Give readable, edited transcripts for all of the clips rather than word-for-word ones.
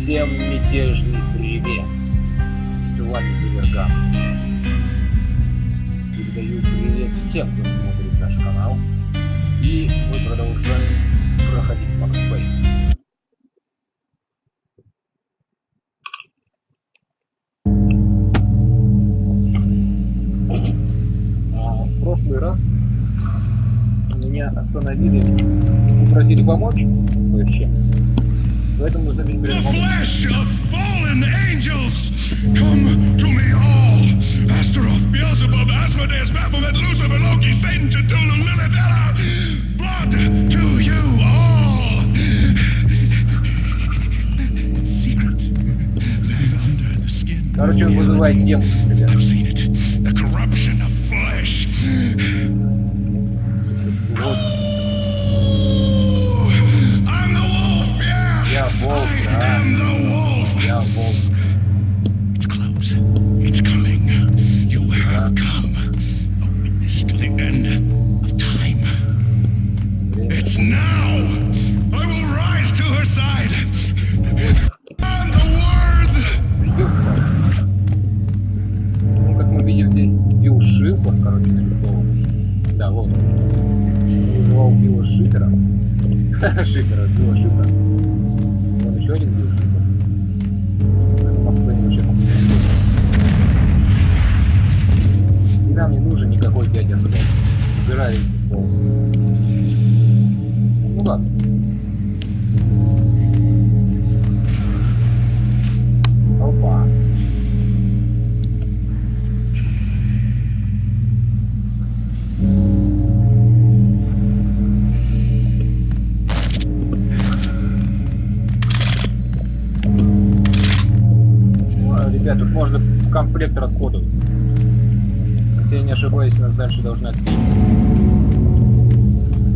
Всем мятежный привет! С вами Заверган. Передаю привет всем, кто смотрит наш канал. И мы продолжаем проходить Макс Пейн. В прошлый раз меня остановили, попросили помочь кое в чем. Поэтому нужно бить прямо. The flesh of fallen angels, come to me all. Astaroth, Beelzebub, Asmodeus, Baphomet, Lucifer, Loki, Satan, Cthulhu, Lilith, Ella. Blood to you all. Secret lay under the skin. Короче, он вызывает демонов, ребят. I've seen it. The corruption of flesh. Вот. Я волк, да. Я волк. It's close. It's coming. You have come. A witness to the end of time. It's now. I will rise to her side. And the words. Ну, как мы видим, здесь Билл Шипер, короче, нарисован. Да, вот. Он вызывал Билла Шипера. Шипера, Билла Шипера. Еще один Билл Шипер. Это Макс Пейн вообще Макс. И нам не нужен никакой дядя Сэм. Убирай полз. Ну ладно. Опа. Ребят, тут можно комплект расходов. Если я не ошибаюсь, нас дальше должны отпить.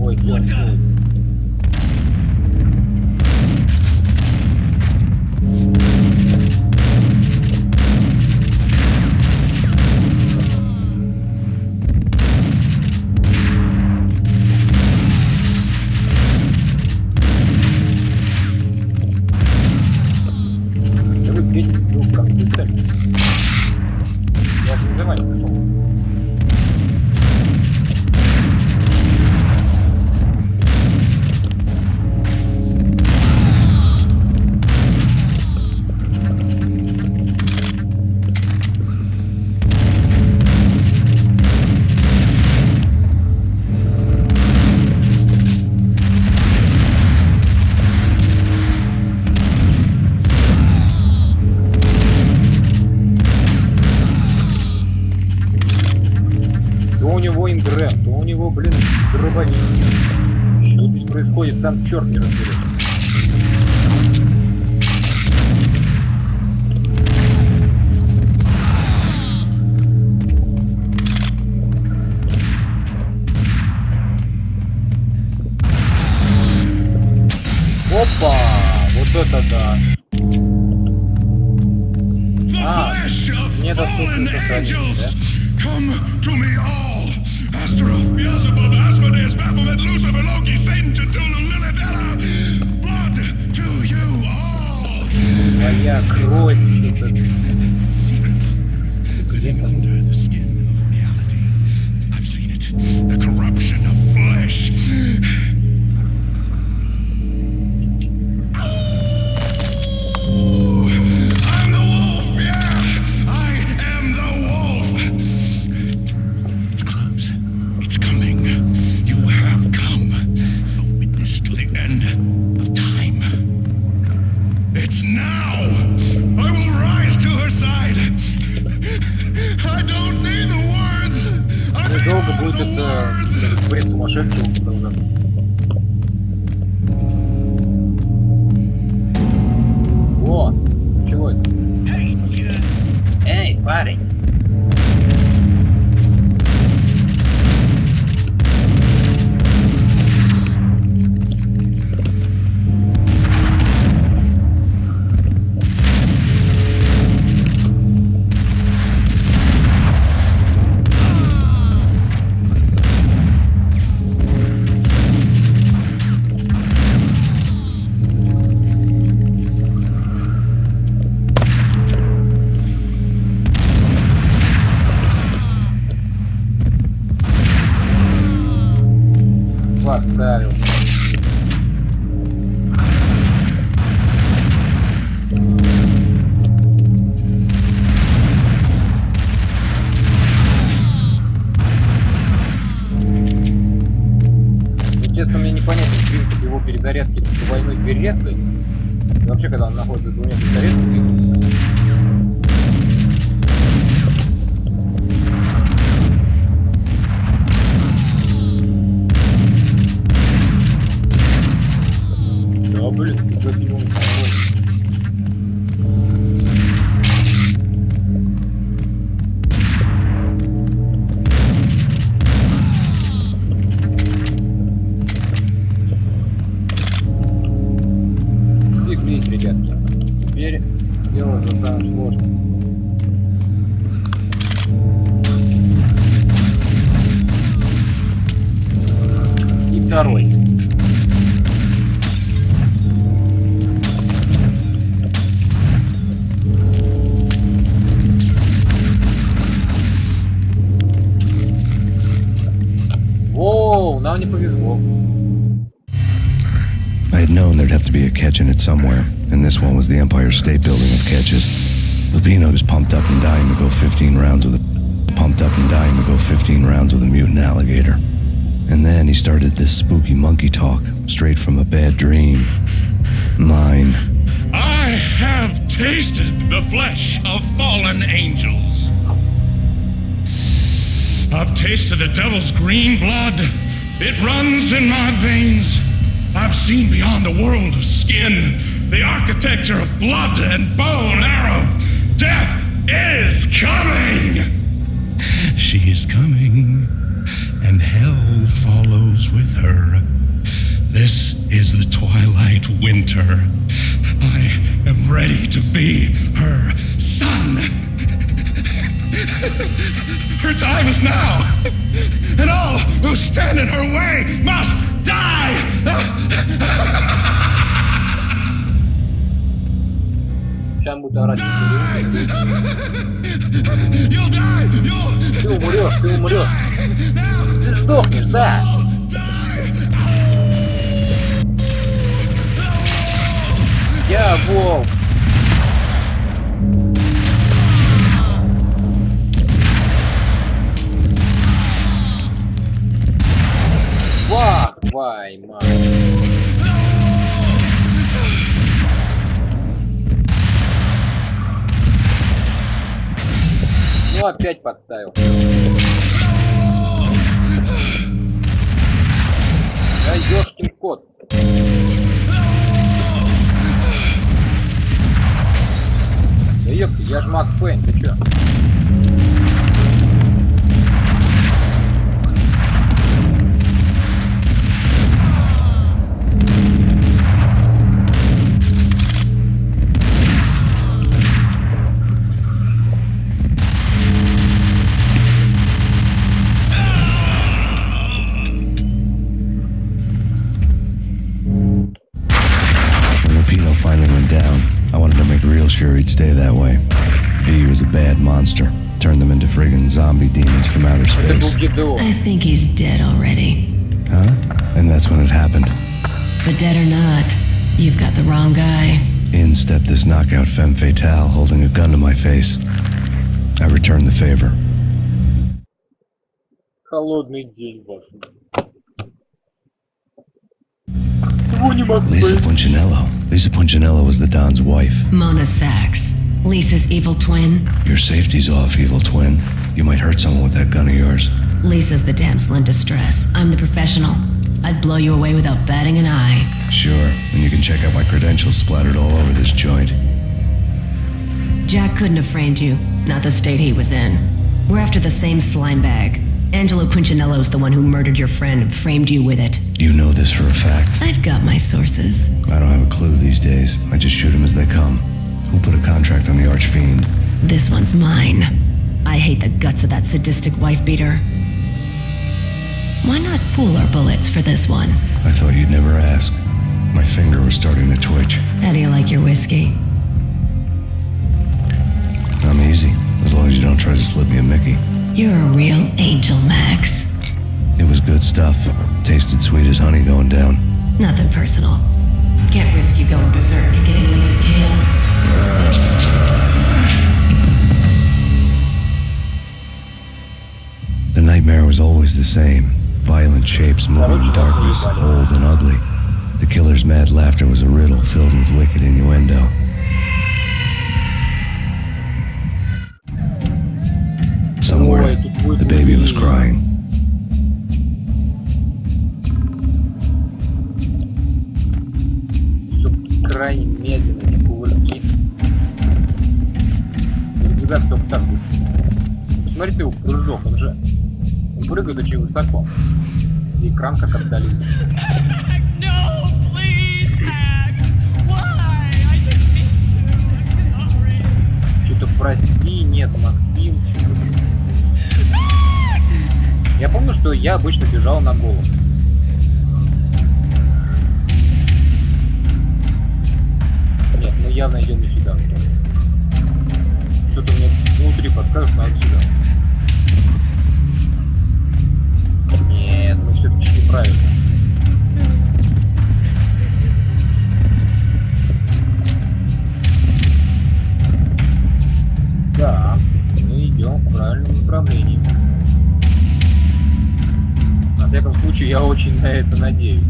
Ой, нет. Я же не пришел. То у него, блин, дробовик. Что здесь происходит, сам черт не разберет. Опа! Вот это да! Недоступно сохранить, да? Astaroth, Beelzebub, Asmodeus, Baphomet, Lucifer, Loki, Satan, Cthulhu, Lilith, Ella. Blood to you all. Моя кровь. Secret. Under the skin of reality. I've seen it. The corruption of flesh. I'm the wolf, yeah. I am the wolf. It's close. It's coming. You have come. A witness to the end of time. It's now. I will rise to her side. I don't need the words. I need the words. Бред сумасшедшего продолжать. О, чего это? Эй, парень. зарядки двойной перерезкой. И вообще, когда он находится двумя зарядками. Да, блин, как его не понимаю. Фиглись, ребятки. Теперь дело за самым сложным. И второй. Воу, нам не повезло. I had known there'd have to be a catch in it somewhere, and this one was the Empire State Building of catches. Lupino was pumped up and dying to go 15 rounds with a mutant alligator. And then he started this spooky monkey talk, straight from a bad dream. Mine. I have tasted the flesh of fallen angels. I've tasted the devil's green blood. It runs in my veins. I've seen beyond a world of skin, the architecture of blood and bow and arrow. Death is coming! She is coming, and hell follows with her. This is the twilight winter. I am ready to be her son. Her time is now, and all who stand in her way must die! Сейчас будет орать. You'll die! Ты умрешь, ты умрешь. Ты сдохнешь, да. Я волк. Твой мать. Ну опять подставился. Да ёшкин кот. Да ёпта, я ж Макс Пейн, ты чё? Finally went down. I wanted to make real sure he'd stay that way. He was a bad monster. Turned them into friggin' zombie demons from outer space. I think he's dead already. Huh? And that's when it happened. But dead or not, you've got the wrong guy. In stepped this knockout femme fatale holding a gun to my face. I returned the favor. Холодный день ваш. Lisa Punchinello was the Don's wife. Mona Sachs, Lisa's evil twin. Your safety's off, evil twin. You might hurt someone with that gun of yours. Lisa's the damsel in distress. I'm the professional. I'd blow you away without batting an eye. Sure, and you can check out my credentials splattered all over this joint. Jack couldn't have framed you, not the state he was in. We're after the same slime bag. Angelo Punchinello's the one who murdered your friend and framed you with it. You know this for a fact. I've got my sources. I don't have a clue these days. I just shoot them as they come. Who put a contract on the archfiend? This one's mine. I hate the guts of that sadistic wife-beater. Why not pool our bullets for this one? I thought you'd never ask. My finger was starting to twitch. How do you like your whiskey? I'm easy, as long as you don't try to slip me a Mickey. You're a real angel, Max. It was good stuff. Tasted sweet as honey going down. Nothing personal. Can't risk you going berserk and getting Lisa killed. The nightmare was always the same. Violent shapes moving in darkness, old and ugly. The killer's mad laughter was a riddle filled with wicked innuendo. Somewhere, the baby was crying. Все крайне медленно, эти кувырки. Передвигаться только так быстро. Посмотри, ты его прыжок, он прыгает очень высоко. И экран как отдалил. No, please, Max. Why? I didn't mean to. I'm sorry. Что-то прости, нет, Максим. Я помню, что я обычно бежал на голос. Нет, мы явно идем не сюда. Что-то мне внутри подскажет, что надо сюда. Нет, мы все-таки шли правильно. Да, мы идем в правильном направлении. На всяком случае, я очень на это надеюсь.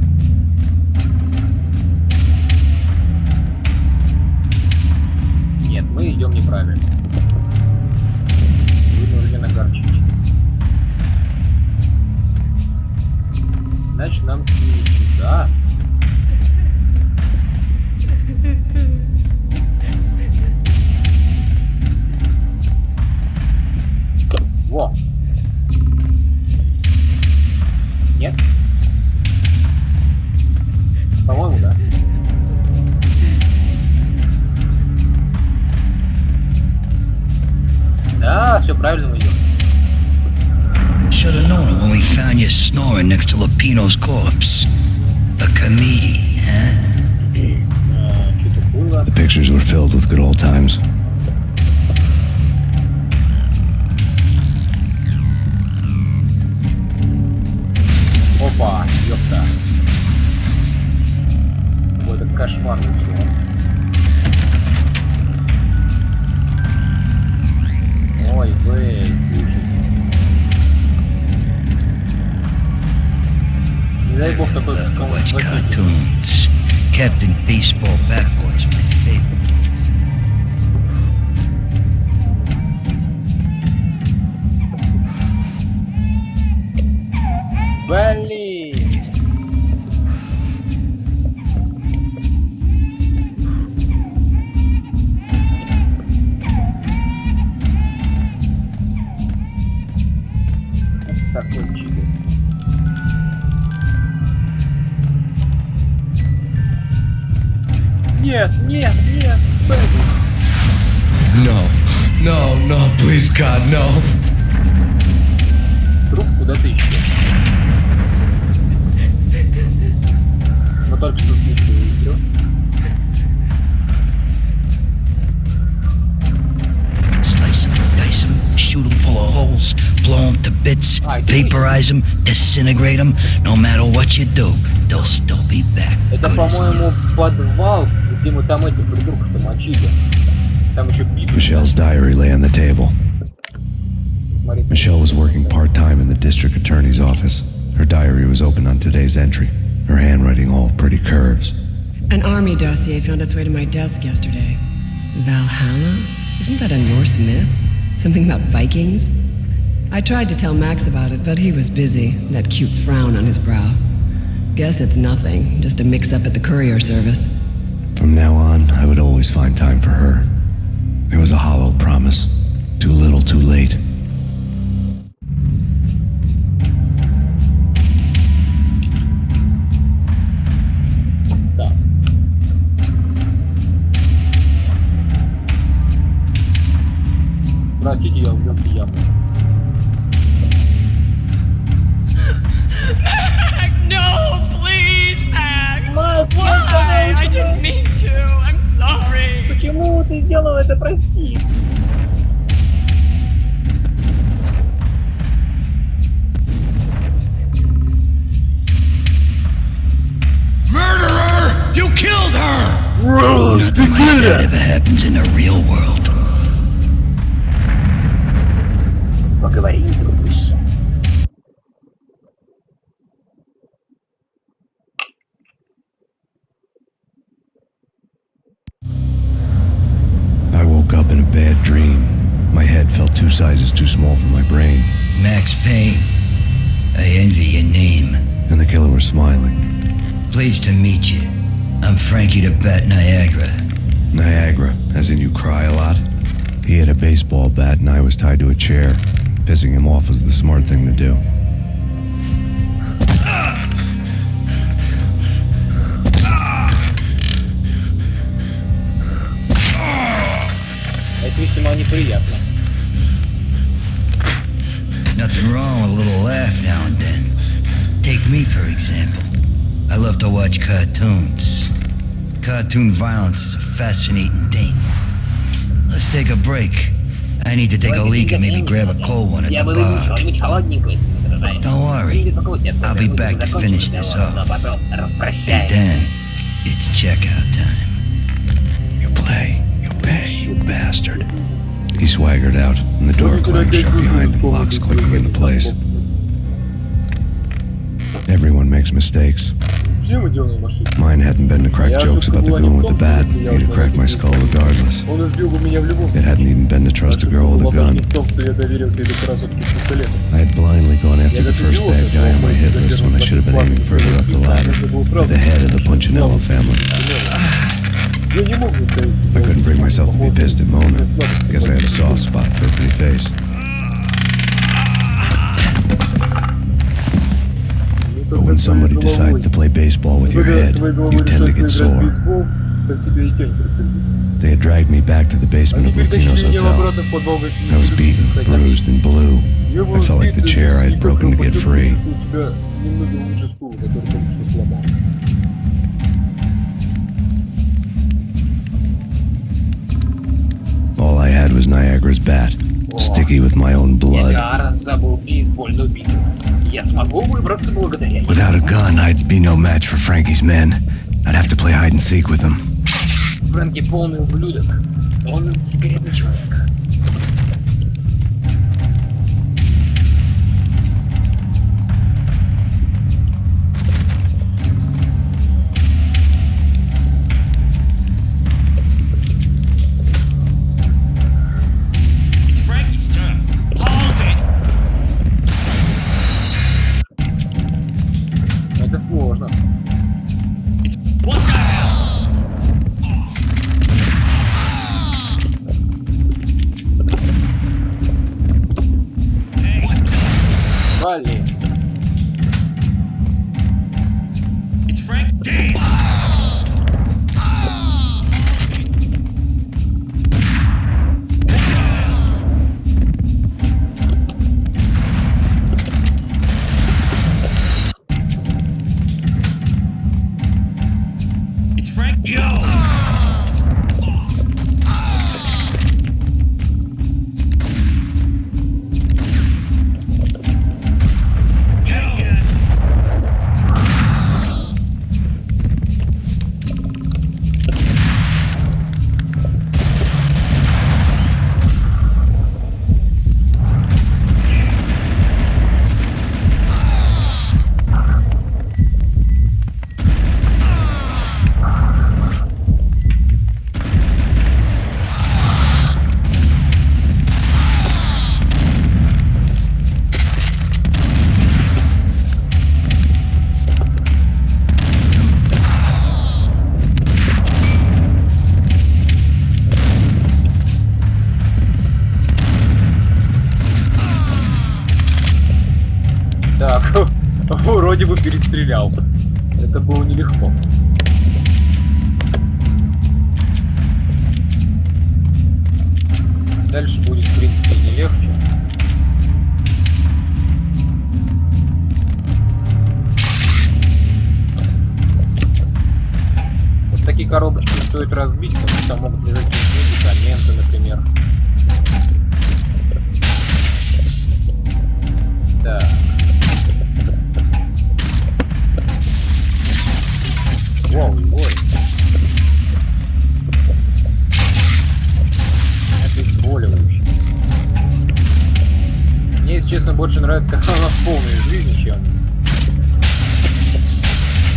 Нет, мы идем неправильно. Вынуждены горчить. Значит, нам не сюда. Во! Нет? По-моему, да. Да, все правильно мы идем. Should have known it when we found you snoring next to Lupino's corpse. A comedy, huh? Что-то было. The pictures were filled with good old times. Опа, ёпта. Какой-то кошмарный сон. Ой, вы, слушайте. Не дай бог такой Watch cartoons. Captain Baseball Bat Boy's my favorite. Блин! Такой чудес. Нет, нет, нет, Бэби. No, please, God, no. Труп куда-то исчез. Мы только что слышали видео. Slice him, dice him, shoot him full of holes, blow him to bits, vaporize him, disintegrate him. No matter what you do, they'll still be back. Это, Good as по-моему, new. подвал, где мы там этих придурков-то мочили. Там еще битвы. Michelle's diary lay on the table. Смотрите. Michelle was working part-time in the district attorney's office. Her diary was open on today's entry, her handwriting all pretty curves. An army dossier found its way to my desk yesterday. Valhalla? Isn't that a Norse myth? Something about Vikings? I tried to tell Max about it, but he was busy, that cute frown on his brow. Guess it's nothing, just a mix-up at the courier service. From now on, I would always find time for her. It was a hollow promise. Too little, too late. Да. Простите, я увлекся яму. Max, no, please, Max. Why? I didn't mean to. I'm sorry. Почему ты сделал это, прости? Murderer! You killed her! Nothing like that ever happens in the real world. Поговорим, дружище. bad dream. My head felt 2 sizes too small for my brain. Max Payne. I envy your name. And the killer was smiling. Pleased to meet you. I'm Frankie the Bat Niagara. Niagara, as in you cry a lot? He had a baseball bat and I was tied to a chair. Pissing him off was the smart thing to do. Это весьма неприятно. Nothing wrong with a little laugh now and then. Take me, for example. I love to watch cartoons. Cartoon violence is a fascinating thing. Let's take a break. I need to take a leak and maybe grab a cold one at the bar. Don't worry. I'll be back to finish this off. And then, it's checkout time. You play, you pay, you bastard. He swaggered out, and the door clanged shut behind him, locks clicking into place. Everyone makes mistakes. Mine hadn't been to crack jokes about the goon with the bat. He'd have cracked my skull regardless. It hadn't even been to trust a girl with a gun. I had blindly gone after the first bad guy on my hit list when I should have been aiming further up the ladder, at the head of the Punchinello family. I couldn't bring myself to be pissed at Mona. I guess I had a soft spot for a pretty face. But when somebody decides to play baseball with your head, you tend to get sore. They had dragged me back to the basement of Lupino's hotel. I was beaten, bruised, and blue. I felt like the chair I had broken to get free. All I had was Niagara's bat, sticky with my own blood. Without a gun, I'd be no match for Frankie's men. I'd have to play hide and seek with them. Фрэнки полный ублюдок. Он секретный человек. Это сложно. Блин. Так, вроде бы перестрелял. Это было нелегко. Дальше будет, в принципе, не легче. Вот такие коробочки стоит разбить, потому что там могут лежать медикаменты, например. Так. Вау, ой. Это обезболивающе. Мне, если честно, больше нравится, как она в полной жизни, чем...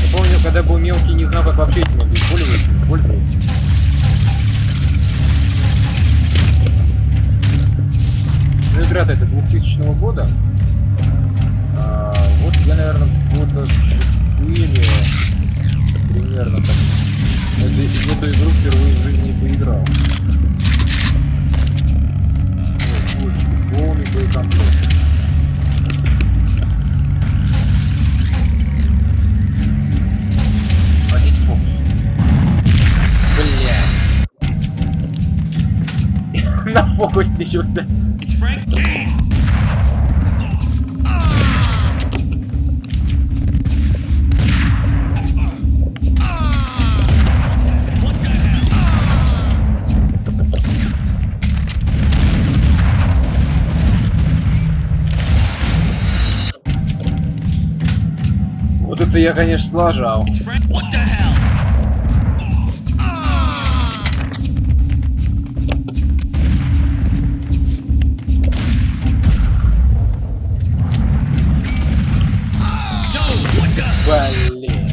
Я помню, когда был мелкий, не знал, как вообще этим обезболивающим пользоваться. ребята, это 2000 года. Вот я, наверное, года 4 примерно так. В эту игру впервые в жизни поиграл. Вот, полный боекомплект. Ходить фокус. Бля. На фокус смещался. Вот это я, конечно, слажал. Блин.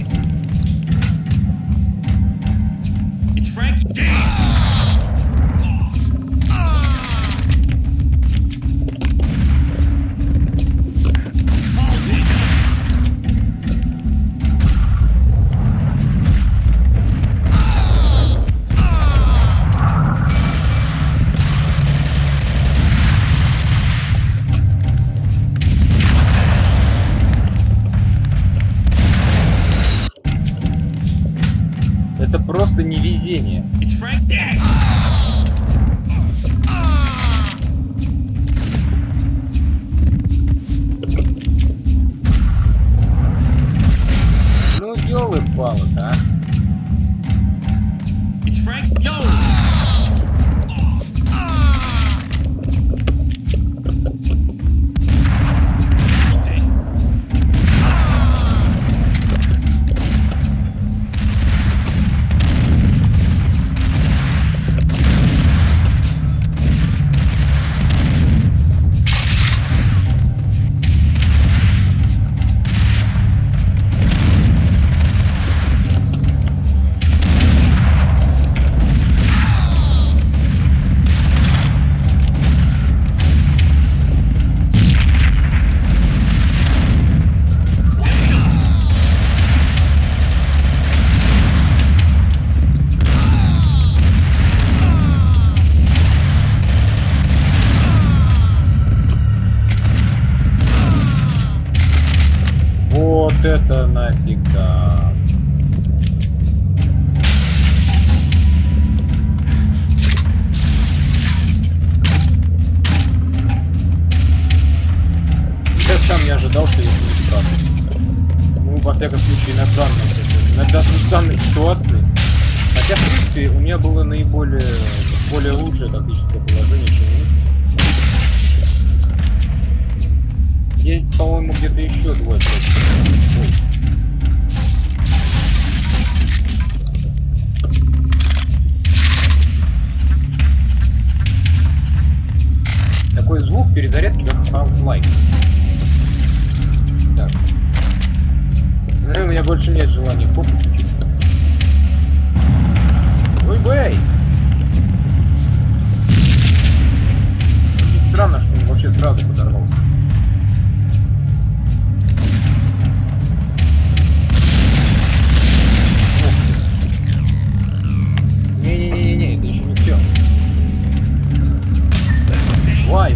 Это просто невезение. Ну, ёлы-палы, а? Вот это нафиг да. Я сам не ожидал, что я не прав. Ну, во всяком случае, на данной ситуации. Хотя, в принципе, у меня было более лучшее тактическое положение, чем у них. Есть, по-моему, где-то еще двое. Такой звук перезарядки, как Half-Life. Так. У меня больше нет желания фокус учить. Ой, бэй! Очень странно, что он вообще сразу подорвался. Не-не-не-не, это еще не все. Вай.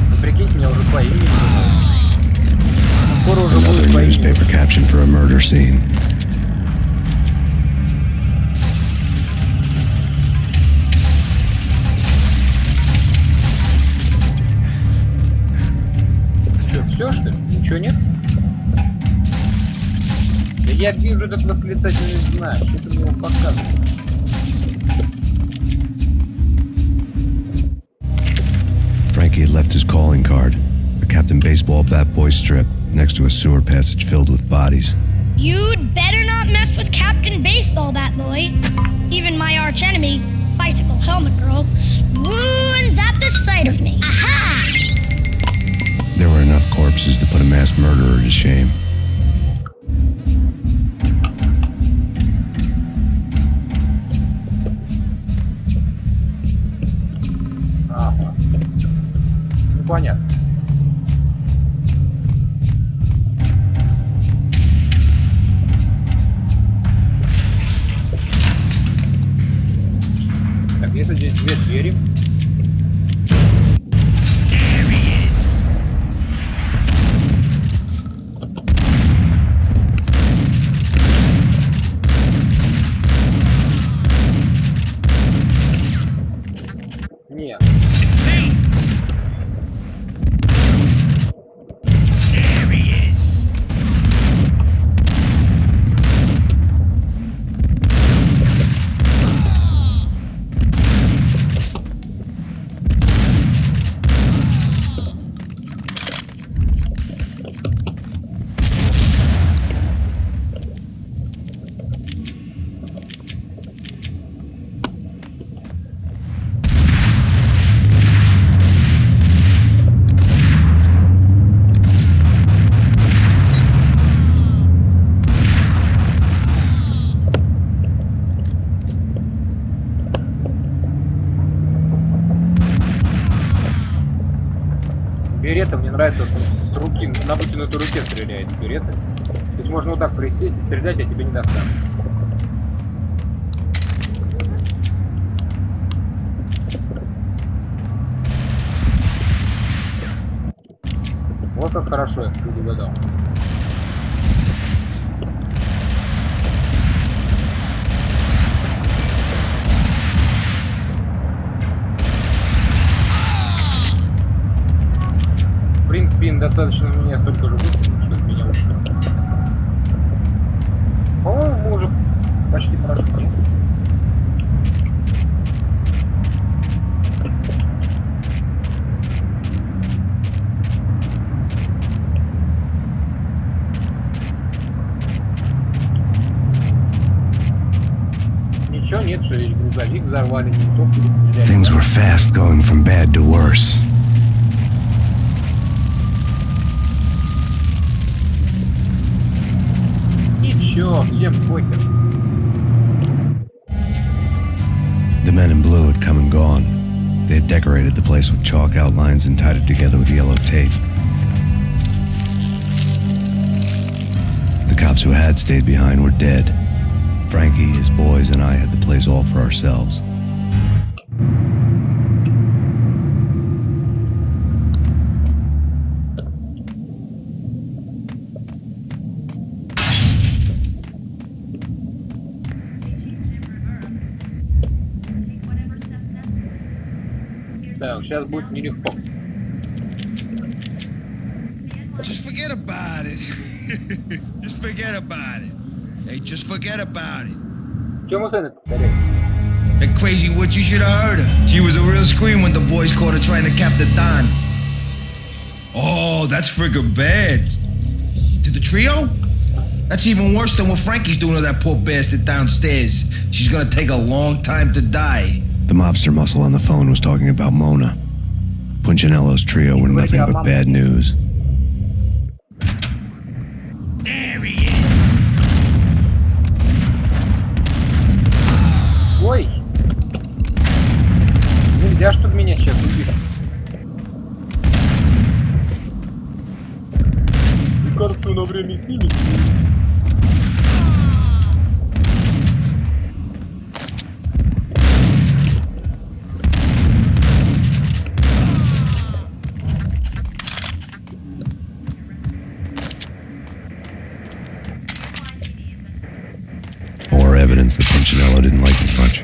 Ну, прикиньте, меня уже по имени называют. Скоро уже будет по имени. Newspaper caption for a murder scene. Все, что ли? Ничего нет? Да я вижу этот восклицательный знак. Что ты мне его показываешь? Frankie had left his calling card, a Captain Baseball bat boy strip, next to a sewer passage filled with bodies. You'd better not mess with Captain Baseball Bat Boy. Even my arch enemy, Bicycle Helmet Girl, swoons at the sight of me. Aha! There were enough corpses to put a mass murderer to shame. понятно. Так, если здесь две двери. Нет. Берета мне нравится, с руки, на вытянутой руке стреляет берета. То есть можно вот так присесть и стрелять, а тебе не достанут. Вот как хорошо я предугадал. В принципе, им достаточно меня столько же выстрелить, чтобы меня ушли. По-моему, мы уже почти прошли. Ничего нет, что и грузовик взорвали, никто перестреляли. Things were fast going from bad to worse. Всем похер. The men in blue had come and gone. They had decorated the place with chalk outlines and tied it together with yellow tape. The cops who had stayed behind were dead. Frankie, his boys, and I had the place all for ourselves. Так, сейчас будет нелегко. Just forget about it. Just forget about it. Hey, just forget about it. Чему цены повторяю? That crazy witch, you should have heard her. She was a real scream when the boys caught her trying to cap the Don. Oh, that's friggin' bad. To the trio? That's even worse than what Frankie's doing to that poor bastard downstairs. She's gonna take a long time to die. The mobster muscle on the phone was talking about Mona. Punchinello's trio were nothing but bad news. There he is. Ой! Нельзя, чтобы меня сейчас убили. Лекарство на время снимет. Evidence that Punchinello didn't like me much.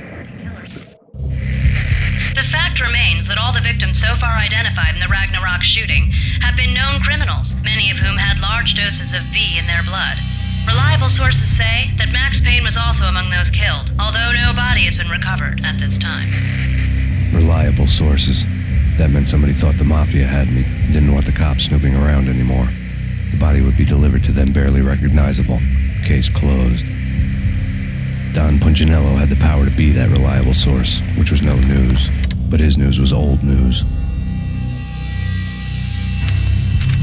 The fact remains that all the victims so far identified in the Ragnarok shooting have been known criminals, many of whom had large doses of V in their blood. Reliable sources say that Max Payne was also among those killed, although no body has been recovered at this time. Reliable sources. That meant somebody thought the Mafia had me, didn't want the cops snooping around anymore. The body would be delivered to them barely recognizable. Case closed. Don Punchinello had the power to be that reliable source, which was no news, but his news was old news.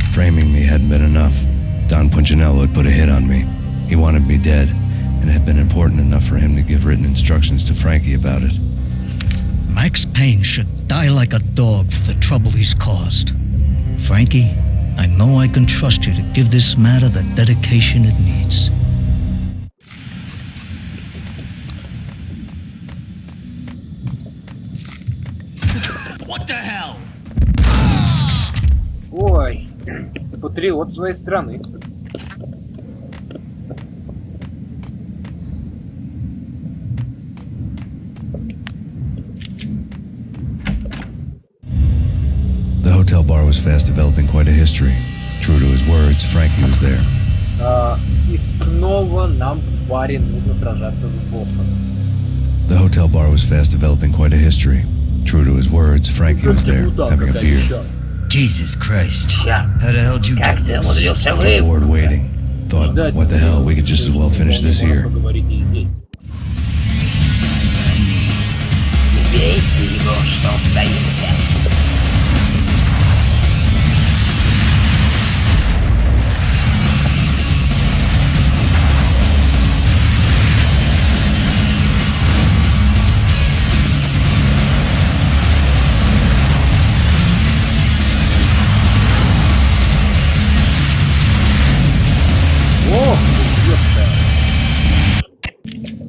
Framing me hadn't been enough. Don Punchinello had put a hit on me. He wanted me dead, and it had been important enough for him to give written instructions to Frankie about it. Max Payne should die like a dog for the trouble he's caused. Frankie, I know I can trust you to give this matter the dedication it needs. What the hell? Ой, патриот своей страны. The hotel bar was fast developing quite a history. True to his words, Frankie was there. И снова нам в баре нужно сражаться с боссом. The hotel bar was fast developing quite a history. True to his words, Frankie was there, having a beer. Jesus Christ. How the hell did you get this? Bored waiting. Thought, what the hell, we could just as well finish this here.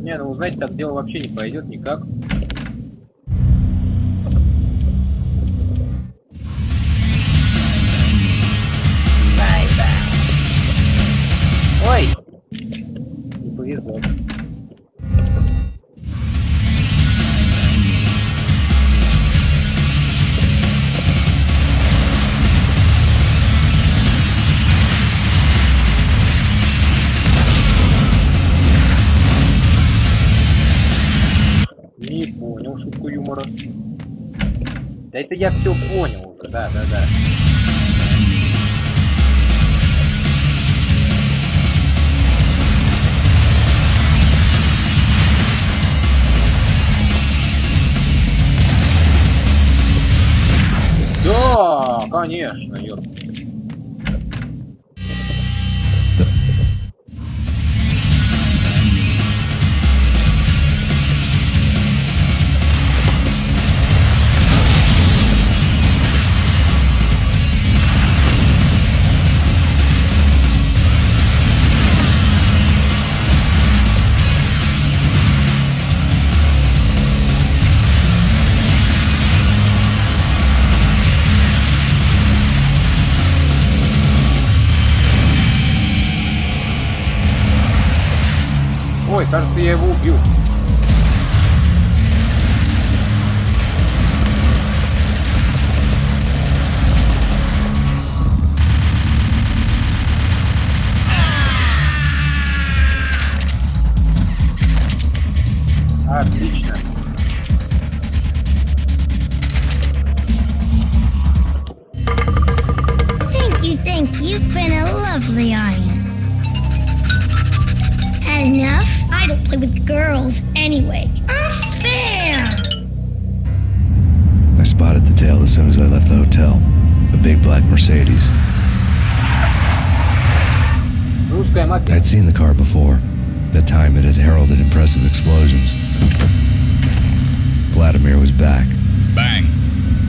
Не, ну знаете, так дело вообще не пойдет никак. Ой! Не повезло. Не понял шутку юмора. Да это я все понял уже, да. Да, конечно, ёп. Ой, кажется, я его убил. Отлично. Thank you. You've been a lovely audience. Had enough? I don't play with girls anyway. Unfair! I spotted the tail as soon as I left the hotel. A big black Mercedes. I'd seen the car before. That time it had heralded impressive explosions. Vladimir was back. Bang.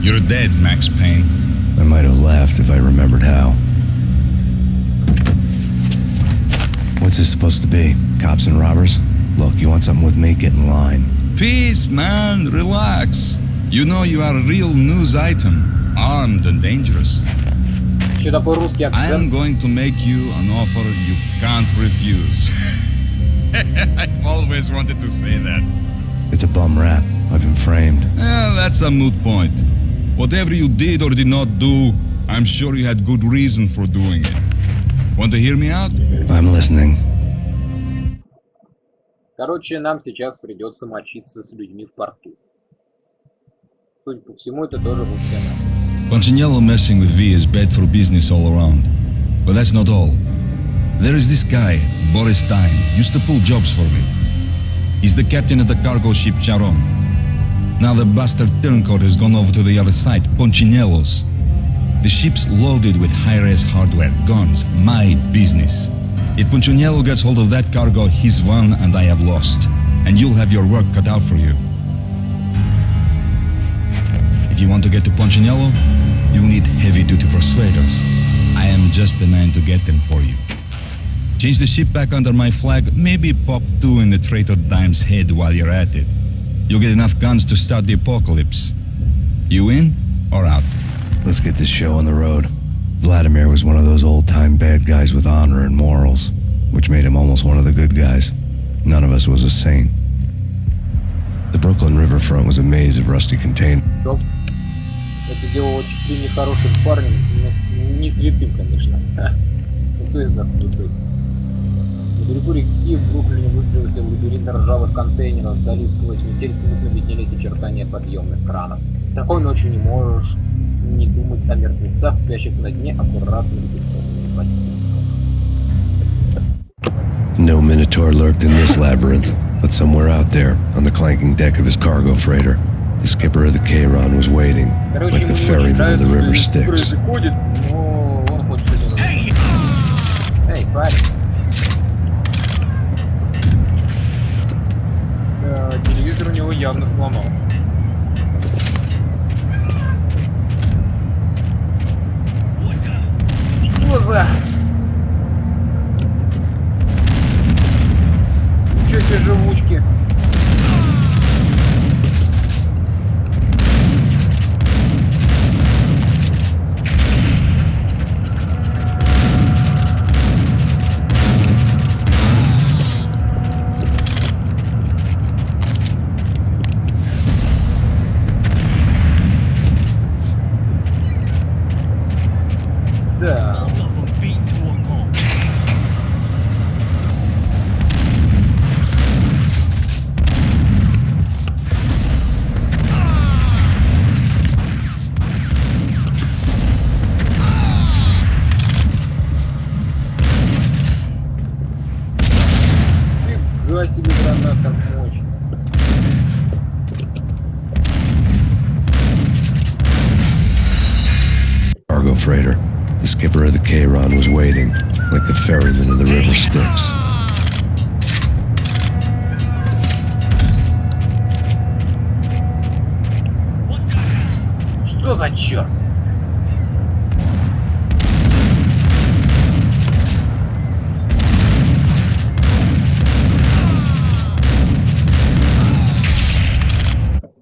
You're dead, Max Payne. I might have laughed if I remembered how. What's this supposed to be? Cops and robbers? Look, you want something with me? Get in line. Peace, man. Relax. You know you are a real news item. Armed and dangerous. I'm going to make you an offer you can't refuse. I've always wanted to say that. It's a bum rap. I've been framed. That's a moot point. Whatever you did or did not do, I'm sure you had good reason for doing it. Want to hear me out? I'm listening. Короче, нам сейчас придется мочиться с людьми в порту. Судя по всему, это тоже русская нафта. Punchinello messing with V is bad for business all around. But that's not all. There is this guy, Boris Time, used to pull jobs for me. He's the captain of the cargo ship Charon. Now the bastard turncoat has gone over to the other side, Punchinello's. The ship's loaded with high-res hardware, guns, my business. If Punchinello gets hold of that cargo, he's won and I have lost. And you'll have your work cut out for you. If you want to get to Ponchignello, you will need heavy-duty persuaders. I am just the man to get them for you. Change the ship back under my flag, maybe pop 2 in the Traitor Dime's head while you're at it. You'll get enough guns to start the apocalypse. You in or out? Let's get this show on the road. Vladimir was one of those old-time bad guys with honor and morals, which made him almost one of the good guys. None of us was a saint. The Brooklyn riverfront was a maze of rusty containers. Стоп. Это делало чуть ли не хорошим парнем, но не святым, конечно. Ну кто из нас святой? На берегу реки в Бруклине выстроился лабиринт ржавых контейнеров, вдали сквозь метель смутно виднелись очертания подъемных кранов. Такой ночью не можешь не думать о мертвецах, спящих на дне аккуратно репетированными подъемниками. No Minotaur lurked in this labyrinth, but somewhere out there, on the clanking deck of his cargo freighter, the skipper of the Chiron was waiting, like the ferryman of the river Styx. Эй, парень. Телевизор у него явно сломал. Что за... Ничего себе живучки. Да. Фига себе граната мощь. Cargo freighter. The skipper of the Chiron was waiting, like the ferryman of the river Styx. Что за черт?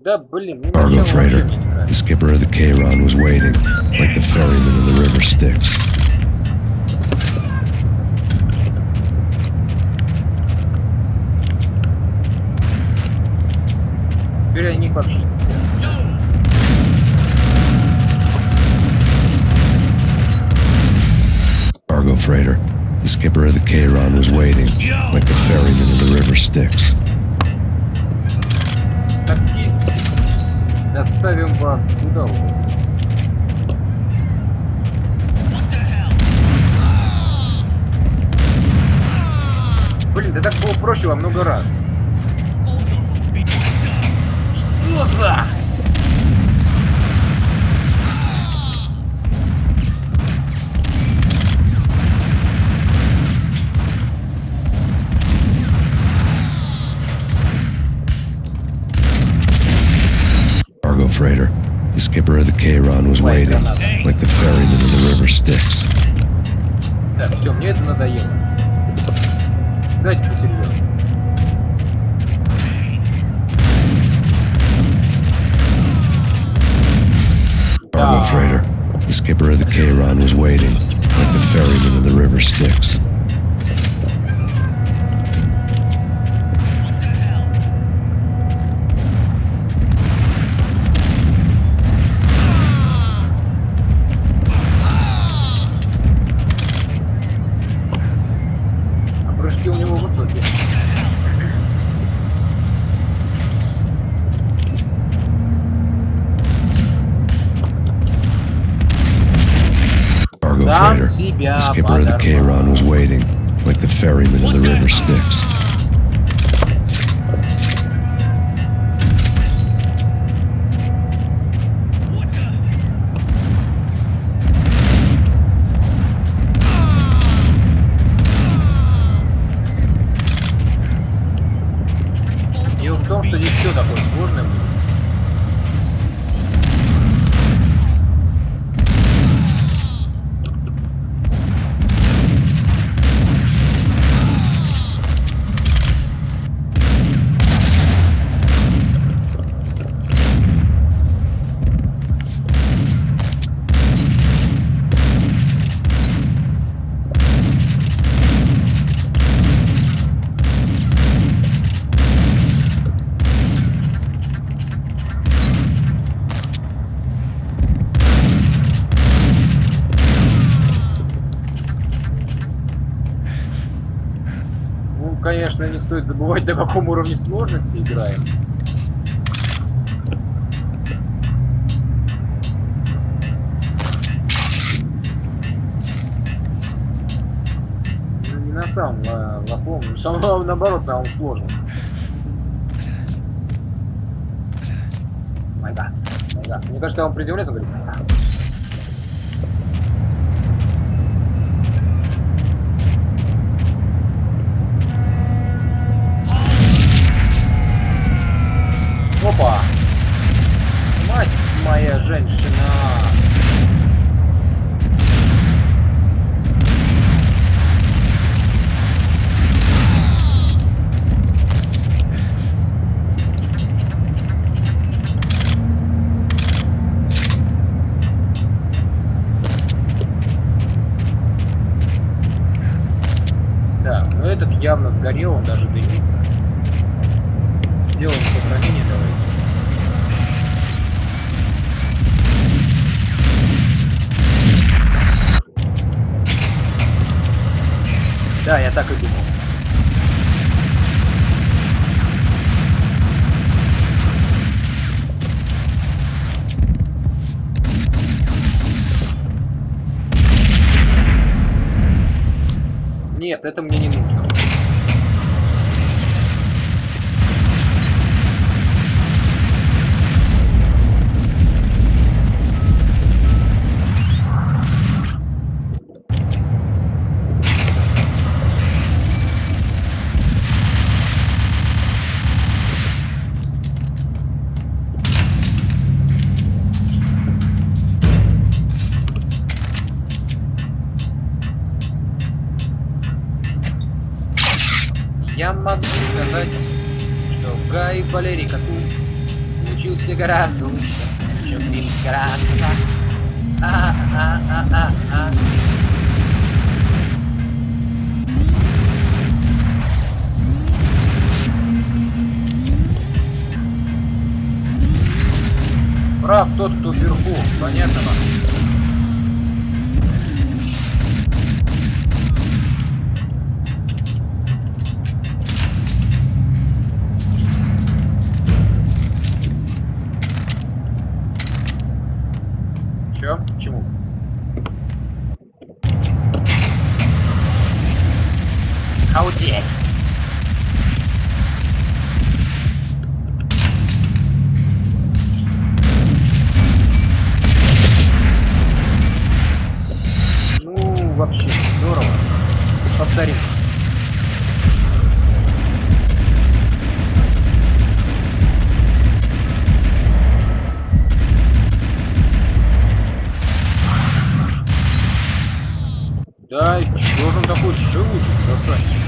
Да блин, ну Cargo freighter. The skipper of the Chiron was waiting, like the ferryman of the river Styx. Теперь они вообще. Cargo freighter. The skipper of the Chiron was waiting, like the ferryman of the river Styx. Таксист, доставим вас куда угодно. Блин, да так было проще во много раз. Что за? Cargo freighter. The skipper of the Chiron was waiting, like the ferryman of the river Styx. Так, все, мне это надоело. Дайте посерьезнее. Cargo freighter. The skipper of the Chiron was waiting, like the ferryman of the river Styx. У него высокие. Cargo freighter. The skipper of the Chiron was waiting, like the ferryman of the river Styx. Дело в том, что здесь все такое сложное. конечно, не стоит забывать, до каком уровне сложности играем. Ну, не на самом лохом, наоборот, самым сложным. Майгад. Мне кажется, он приземляется, он говорит. Опа! Мать моя женщина! Так, ну этот явно сгорел, он даже дымится. Сделаем сохранение, давайте. Да, я так и думал. Нет, это мне не нужно. Я могу сказать, что Гай Валерий Коту учился гораздо лучше, чем Винс гораздо. Прав тот, кто вверху, понятно вам? Почему? Хаудеть! Ну, вообще, здорово. Повторим. Да, чё же он такой живучий, красавчик?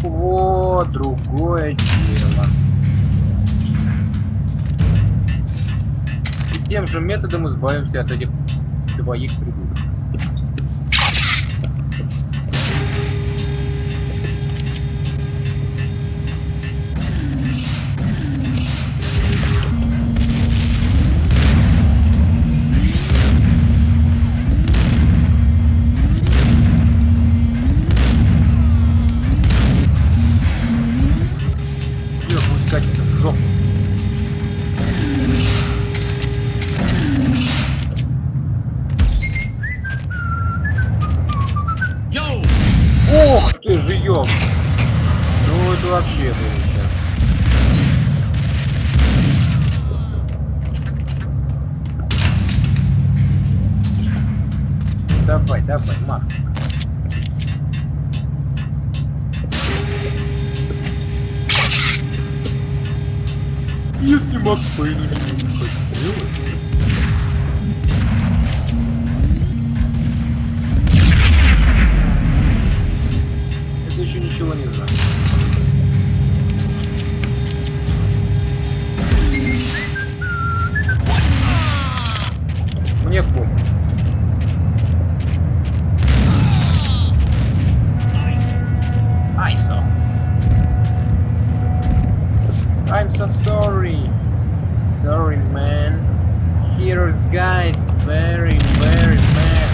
О, другое дело. И тем же методом избавимся от этих двоих придурков. Ох ты же, ёб! Ну это вообще было сейчас. Давай, Макс. Если Макс Пейну не хотел, это еще ничего не знаю. Мне пофиг. I'm so sorry. Sorry, man. Here's guys very, very bad.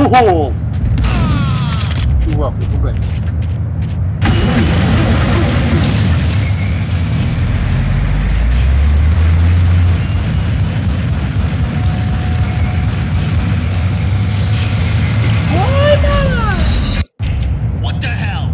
Ого! Чувак, не пугай меня. What the hell?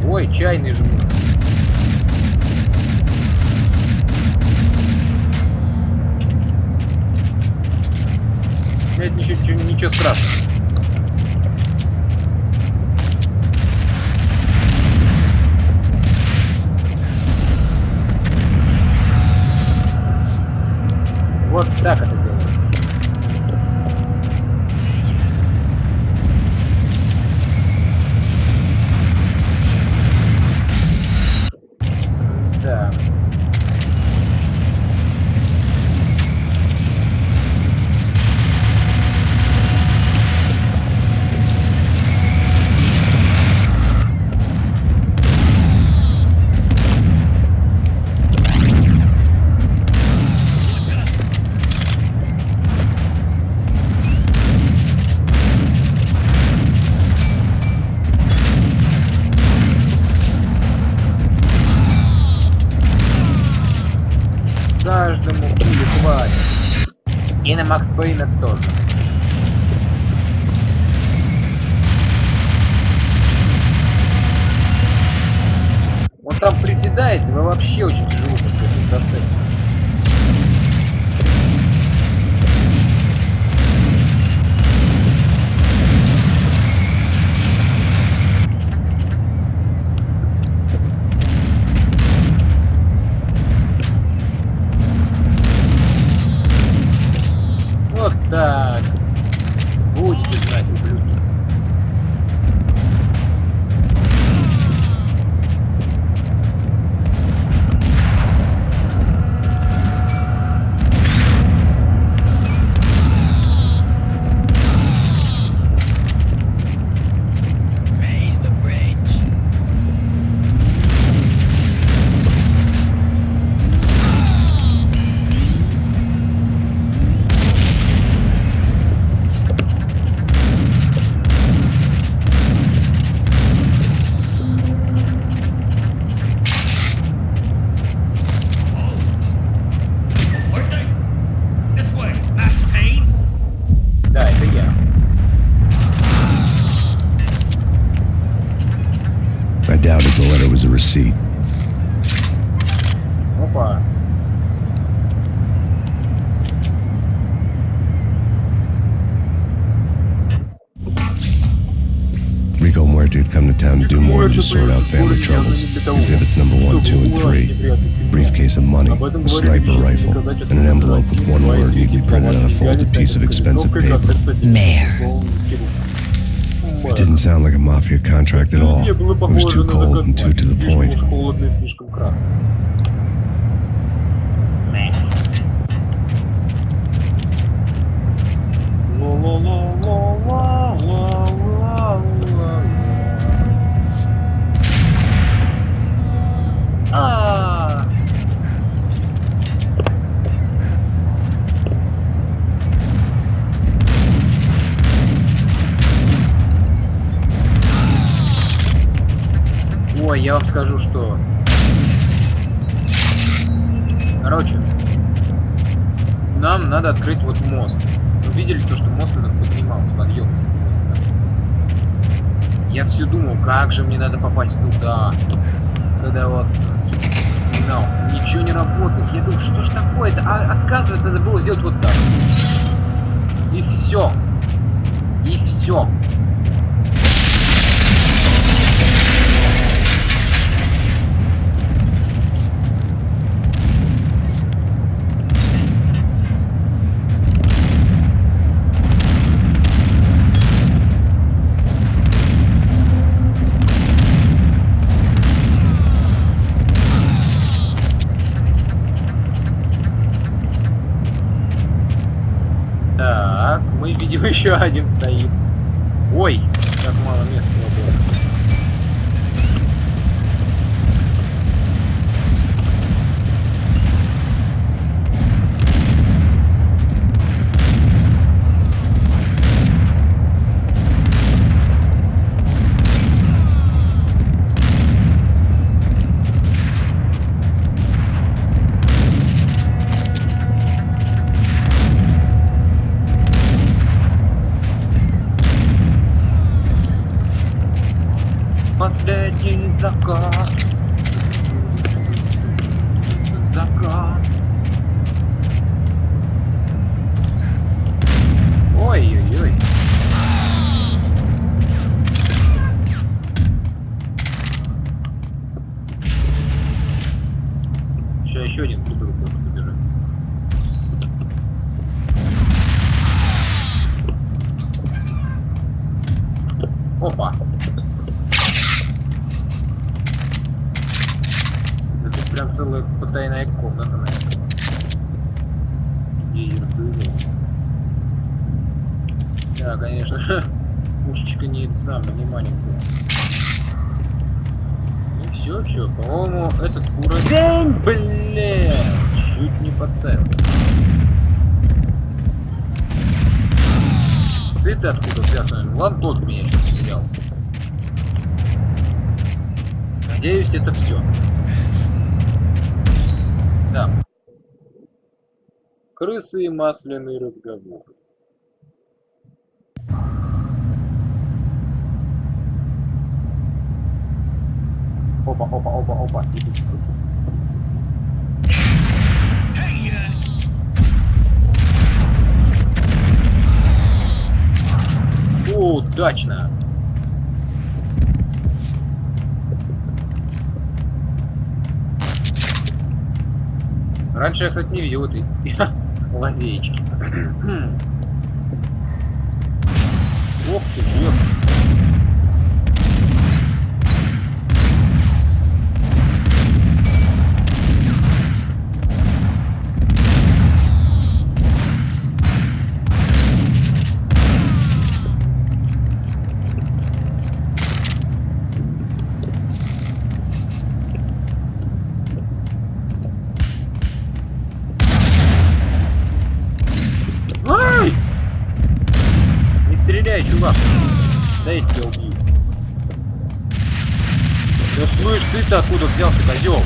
Ой, чайный жмут. Это ничего страшного. Вот так это делается. Да. Каждому пули хватит. И на Макс Пейна тоже. Он там приседает, и вы вообще очень тяжело подходите до цели. Вот так. Будете знать, ублюдки. Raise the bridge. Where'd they? This way, Max Payne. Да, это я. I doubted the letter was a receipt. Опа. Rico Muerto had come to town to do more than just sort out family troubles. Exhibits number 1, 2, and 3. Briefcase of money, a sniper rifle, and an envelope with one word neatly printed on a folded piece of expensive paper. Mayor. It didn't sound like a mafia contract at all. It was too cold and too to the point. Холодно и слишком кратко. Ой, я вам скажу, что... Короче, нам надо открыть вот мост. Вы видели то, что мост этот поднимался, подъем. Я все думал, как же мне надо попасть туда. Когда вот... No, ничего не работает. Я думаю, что ж такое-то? А оказывается, надо было сделать вот так. И все. И все. Мы видим еще один стоит. Ой, как мало места свободно. Последний закат. Закат. Ой-ой-ой. Сейчас еще один придурок может побежать. Опа. Прям целая потайная комната, наверное. Да, конечно. Пушечка не это самое, не маленькая. Ну все, по-моему, этот уровень, блин, чуть не подставил. Ты откуда взялся? Ладно, тот меня сейчас взял. Надеюсь, это все. Да. Крысы и масляный разговор. Опа. Удачно. Раньше я, кстати, не видел этой лазеечки. Ох ты, Джек. Чувак, да я тебя убью. Да слышь, ты-то откуда взялся, козел?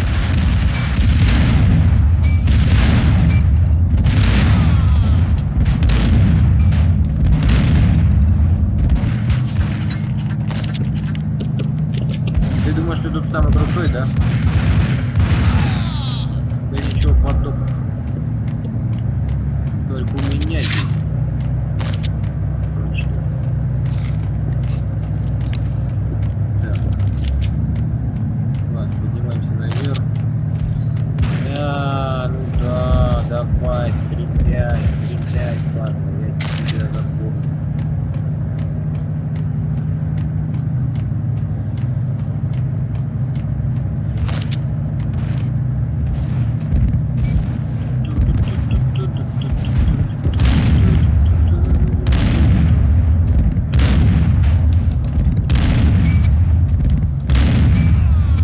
Ты думаешь, ты тут самый крутой, да? Да ничего подобного. Только у меня здесь. Давай, стреляй, ладно, я тебя запомню.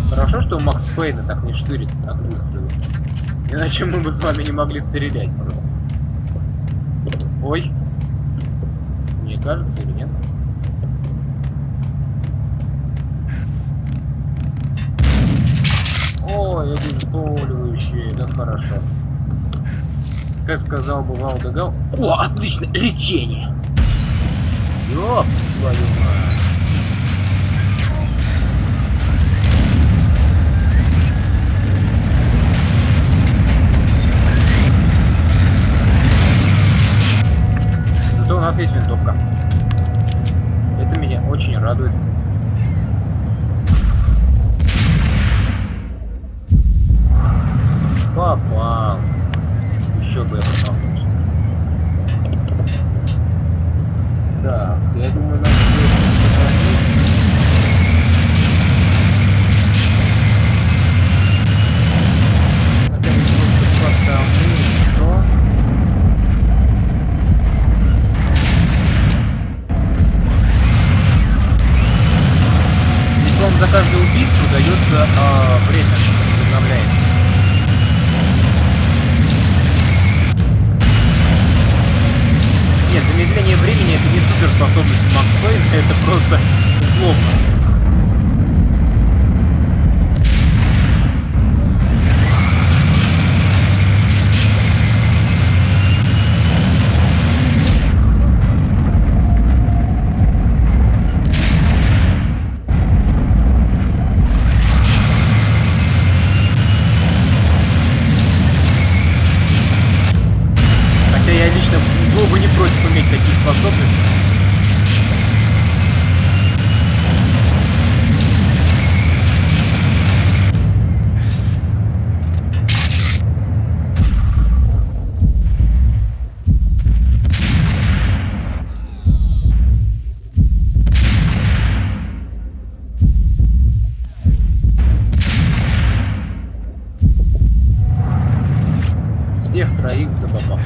Хорошо, что Макс Пейна так не штырит от выстрела. Иначе мы бы с вами не могли стрелять просто. Ой. Мне кажется, или нет? Ой, обезболивающее, да хорошо. Как сказал бы Валдагал. О, отлично, лечение! Ёп, твою мать. У нас есть винтовка. Это меня очень радует. Попал. Еще бы я попал. Так, я думаю, нам Был бы не против иметь такие способности. Всех троих забабах.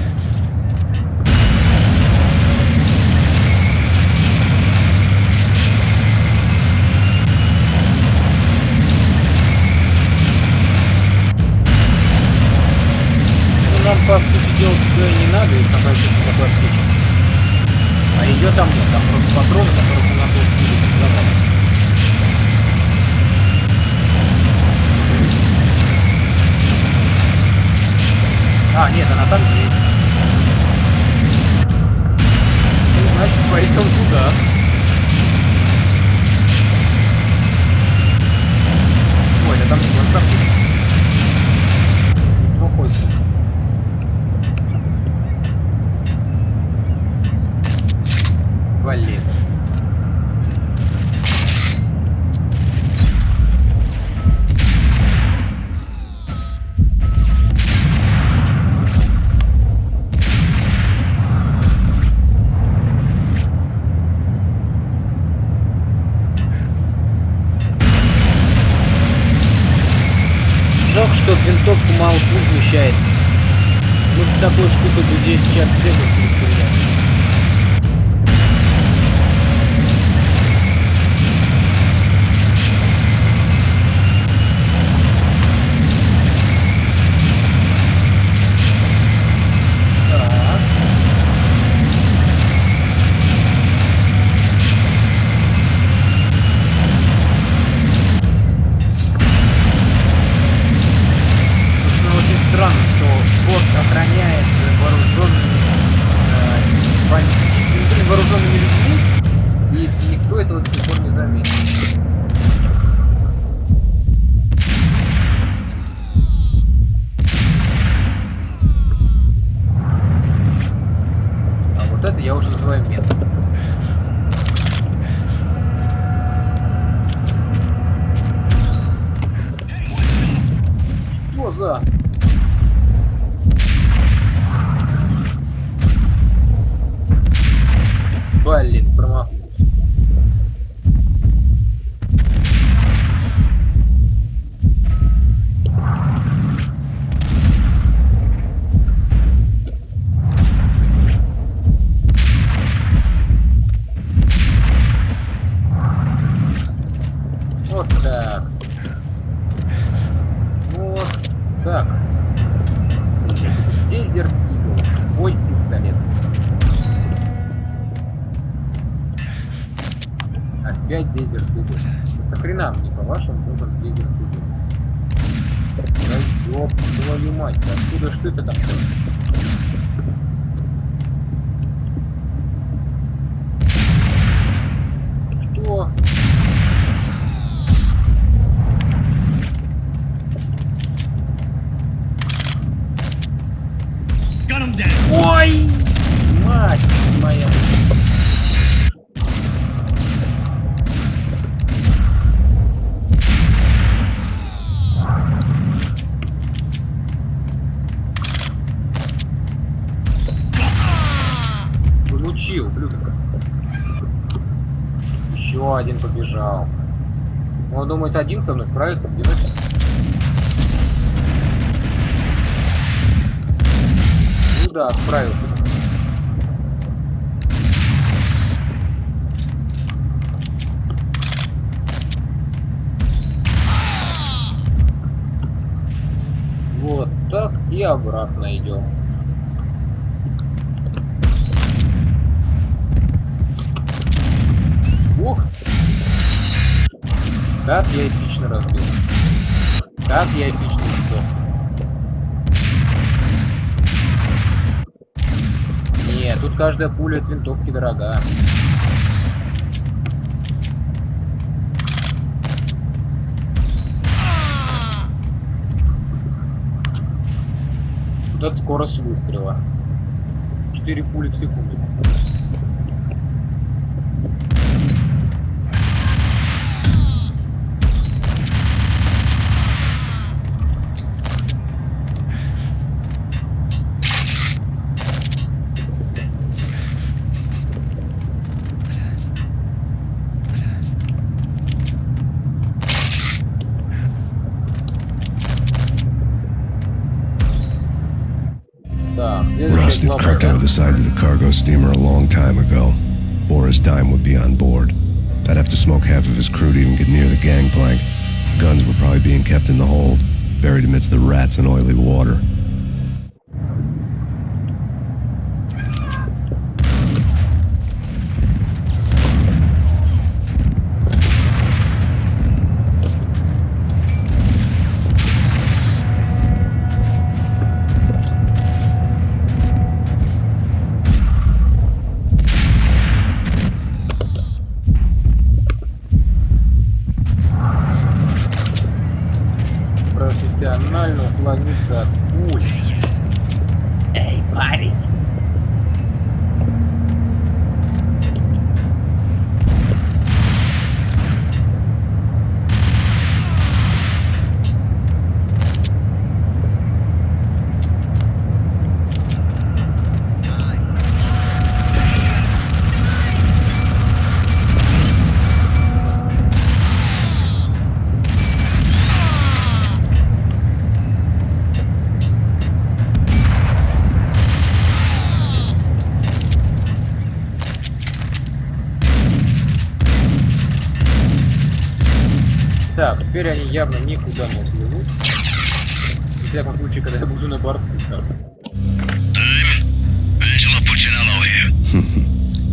Нам, по сути дела, туда и не надо, их находить в такой аптечке. А ее там нет, там просто патроны, которых у нас вот будет завалено. А, нет, она там есть. Ну, значит, пойдем туда. Ой, да там не будет аптечки. Ну, хоть. Блин. Жалко, что в винтовку мало пуль вмещается. Вот такой штукой бы здесь сейчас все бы перестреляли. Вооруженными людьми, и никто этого до сих пор не заметил. А вот это я уже называю метод. Что за? Блин, промахнулся. Вот так. Вот так. Дезерт Игл. Ой, пистолет. Опять дезерт Игл. Нахрена мне, по-вашему, нужен дезерт Игл? Да ёб твою мать, откуда ж ты-то там стоишь? Что? Ой! Мать моя! Получил, блюдо. Еще один побежал. Он думает, один со мной справится, где это? Ну да, справился. Вот так и обратно идем. Ух! Как я эпично разбил. Как я эпично сдох. Нет, тут каждая пуля от винтовки дорога. Вот скорость выстрела. 4 пули в секунду. Rust had crept out of the side of the cargo steamer a long time ago. Boris Dime would be on board. I'd have to smoke half of his crew to even get near the gangplank. Guns were probably being kept in the hold, buried amidst the rats and oily water. Профессионально уклониться от пуль. Эй, парень! Так, теперь они явно никуда не плывут. В всяком случае, когда я буду на борту.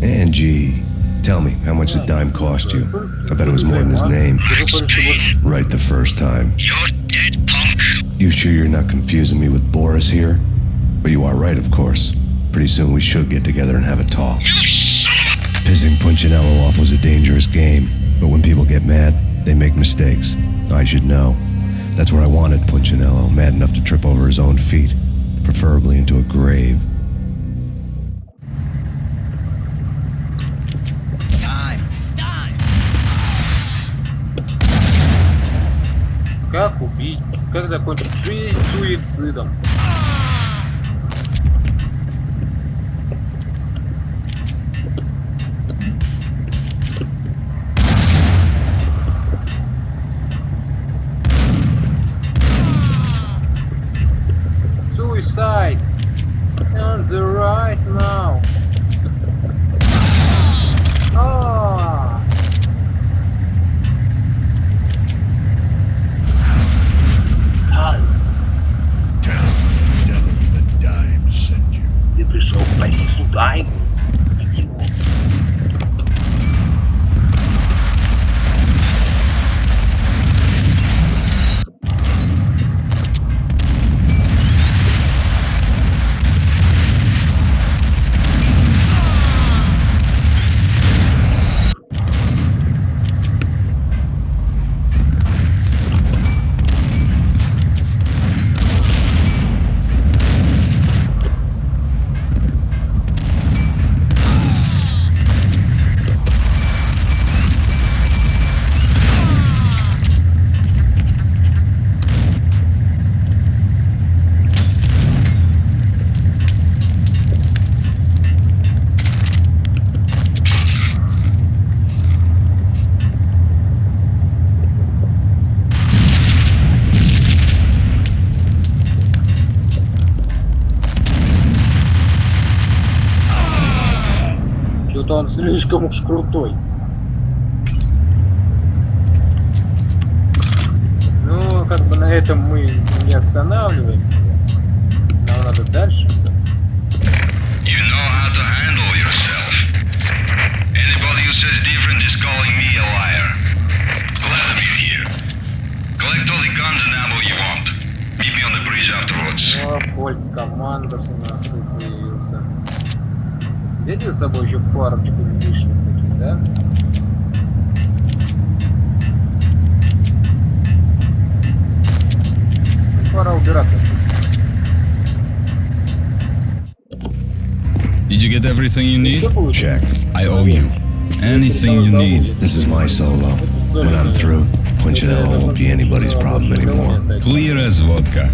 Angie, tell me, how much did Dime cost you? I bet it was more than his name. Right the first time. You're dead, punk. You sure you're not confusing me with Boris here? But you are right, of course. Pretty soon we should get together and have a talk. Pissing Punchinello off was a dangerous game, but when people get mad, they make mistakes. I should know. That's where I wanted Punchinello, mad enough to trip over his own feet, preferably into a grave. Как убить? Как закончить жизнь суицидом? Suicide on the right now. Ah. Tell the devil that Dime sent you. Ты пришел пойти сюда, идиот. Что-то он слишком уж крутой. Ну, как бы на этом мы не останавливаемся. Нам надо дальше. You know how to handle yourself. Anybody who says different is calling me a liar. Glad to meet you here. Collect all the guns and ammo you want. Meet me on the bridge afterwards. О, Фольк Командос у нас тут появился. Взяли с собой еще парочку лишних таких, да? Ну, пора убираться. Did you get everything you need? Check. I owe you. Anything you need. This is my solo. When I'm through, Punchinello won't be anybody's problem anymore. Clear as vodka.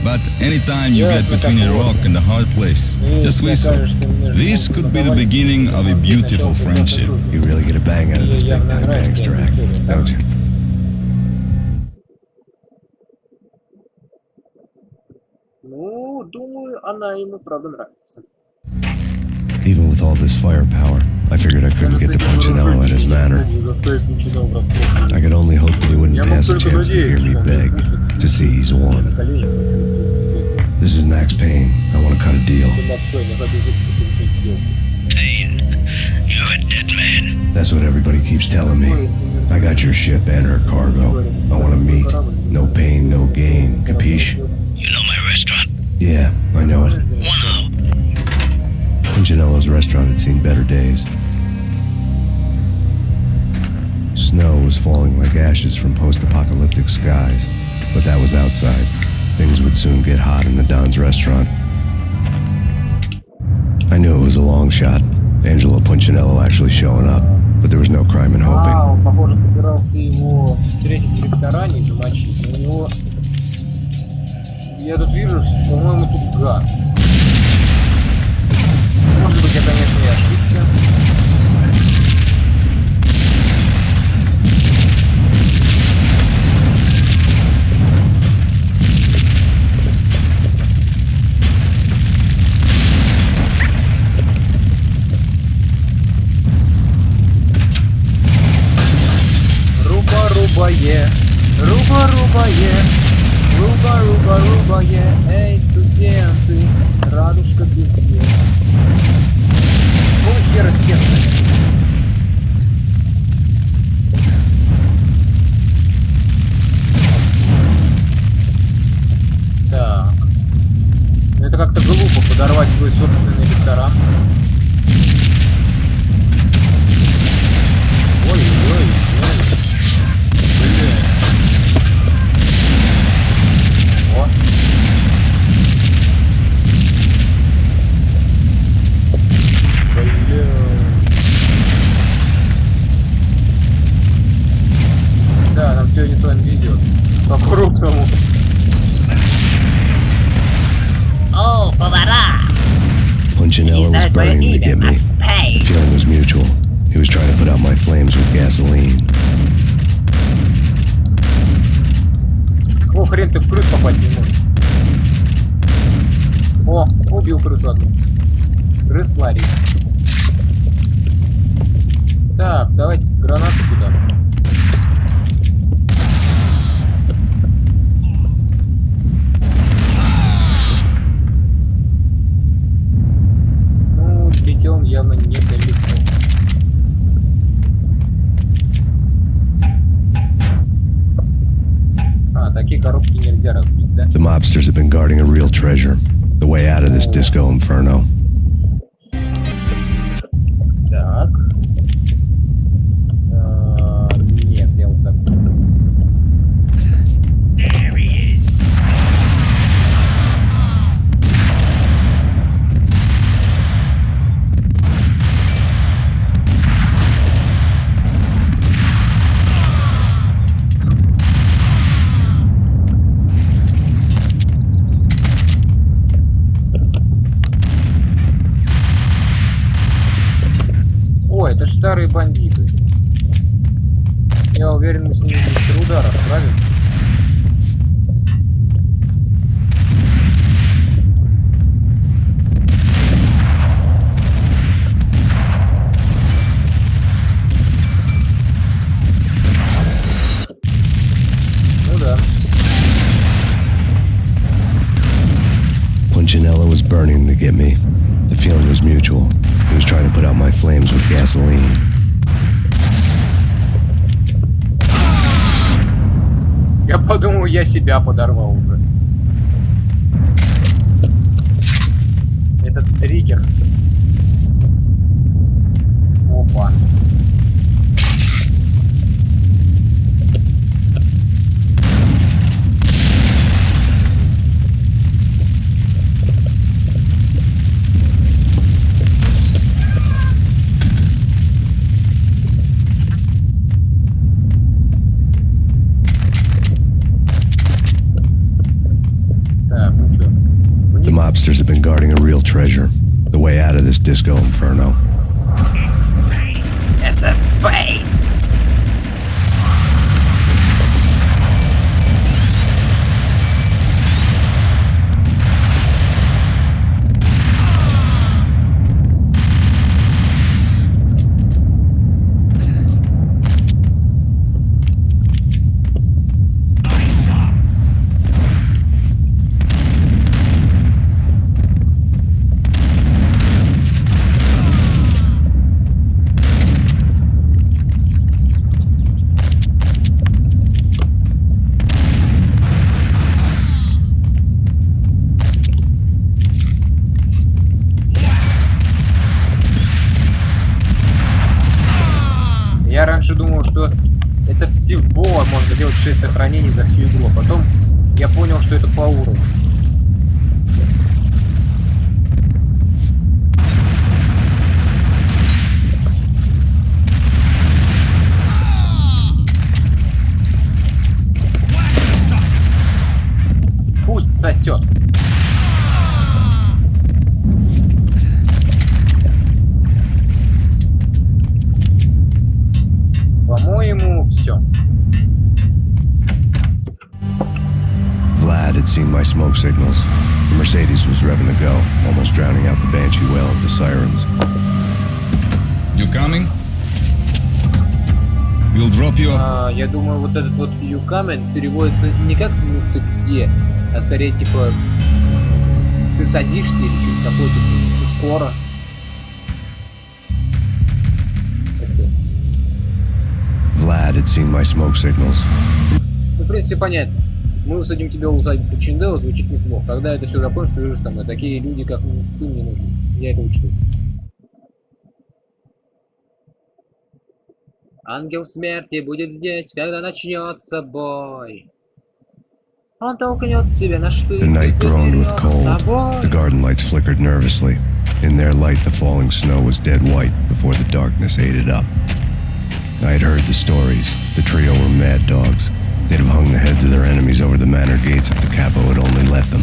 But anytime you get between a rock and a hard place, just whistle. This could be the beginning of a beautiful friendship. You really get a bang out of this big-time gangster act, don't you? Ну, думаю, она ему правда нравится. Even with all this firepower, I figured I couldn't get to Punchinello at his manor. I could only hope that he wouldn't pass a chance to hear me beg, to see he's won. This is Max Payne. I want to cut a deal. Payne, you're a dead man. That's what everybody keeps telling me. I got your ship and her cargo. I want to meet. No pain, no gain. Capiche? You know my restaurant? Yeah, I know it. Wow. Punchinello's restaurant had seen better days. Snow was falling like ashes from post-apocalyptic skies, but that was outside. Things would soon get hot in the Don's restaurant. I knew it was a long shot, Angelo Punchinello actually showing up, but there was no crime in hoping. Он, похоже, собирался его встретить в ресторане и замочить. Но у него... Я тут вижу, по-моему, тут газ. Может быть, я, конечно, и ошибся. Руба-рубае, руба-рубае, руба-руба-рубае, эй, студенты, радужка везде. Ой, хера стенка. Так. Ну это как-то глупо подорвать свой собственный ресторан. Ой-ой-ой. Блин. Вот. Блин. Да, нам сегодня с вами везет. По-крупному. О, повара! Punchinello was burning to get me. The feeling was mutual. He was trying to put out my flames with gasoline. О, хрен ты в крыс попасть не можешь. О, убил крысу одну. Крыс Ларри. Так, давайте гранаты туда. Ну, летел он явно недалеко. Такие коробки нельзя разбить, да? The mobsters have been guarding a real treasure. The way out of this disco inferno. Так. Нет, я вот так. There he is. Ой, это ж старые бандиты. Я уверен, мы с ними быстро удар отправим. Ну да. Punchinello was burning to get me. The feeling was mutual. He was trying to put out my flames with gasoline. Я подумал, я себя подорвал уже. Этот триггер. Опа. bastards have been guarding a real treasure. The way out of this disco inferno. It's Payne. It's a Payne. Я раньше думал, что это всего можно делать 6 сохранений за всю игру, а потом я понял, что это по уровню. Пусть сосет. По-моему, все. Vlad had seen my smoke signals. The Mercedes was revving to go, almost drowning out the banshee wail of the sirens. You coming? We'll drop you off. Я думаю, вот этот вот you coming переводится не как «ну ты где», а скорее типа «ты садишься» или что-то такое, типа «ты скоро». Vlad had seen my smoke signals. Ну, в принципе, понятно. Мы усадим тебя усадить по Чинделу, звучит неплохо. Когда это все закончится, уже там, и такие люди, как ты, мне нужны. Я это учту. Ангел смерти будет здесь, когда начнется бой. Он толкнет тебя на штык. The night groaned with cold. The garden lights flickered nervously. In their light, the falling snow was dead white before the darkness ate it up. I had heard the stories. The trio were mad dogs. They'd have hung the heads of their enemies over the manor gates if the capo had only let them.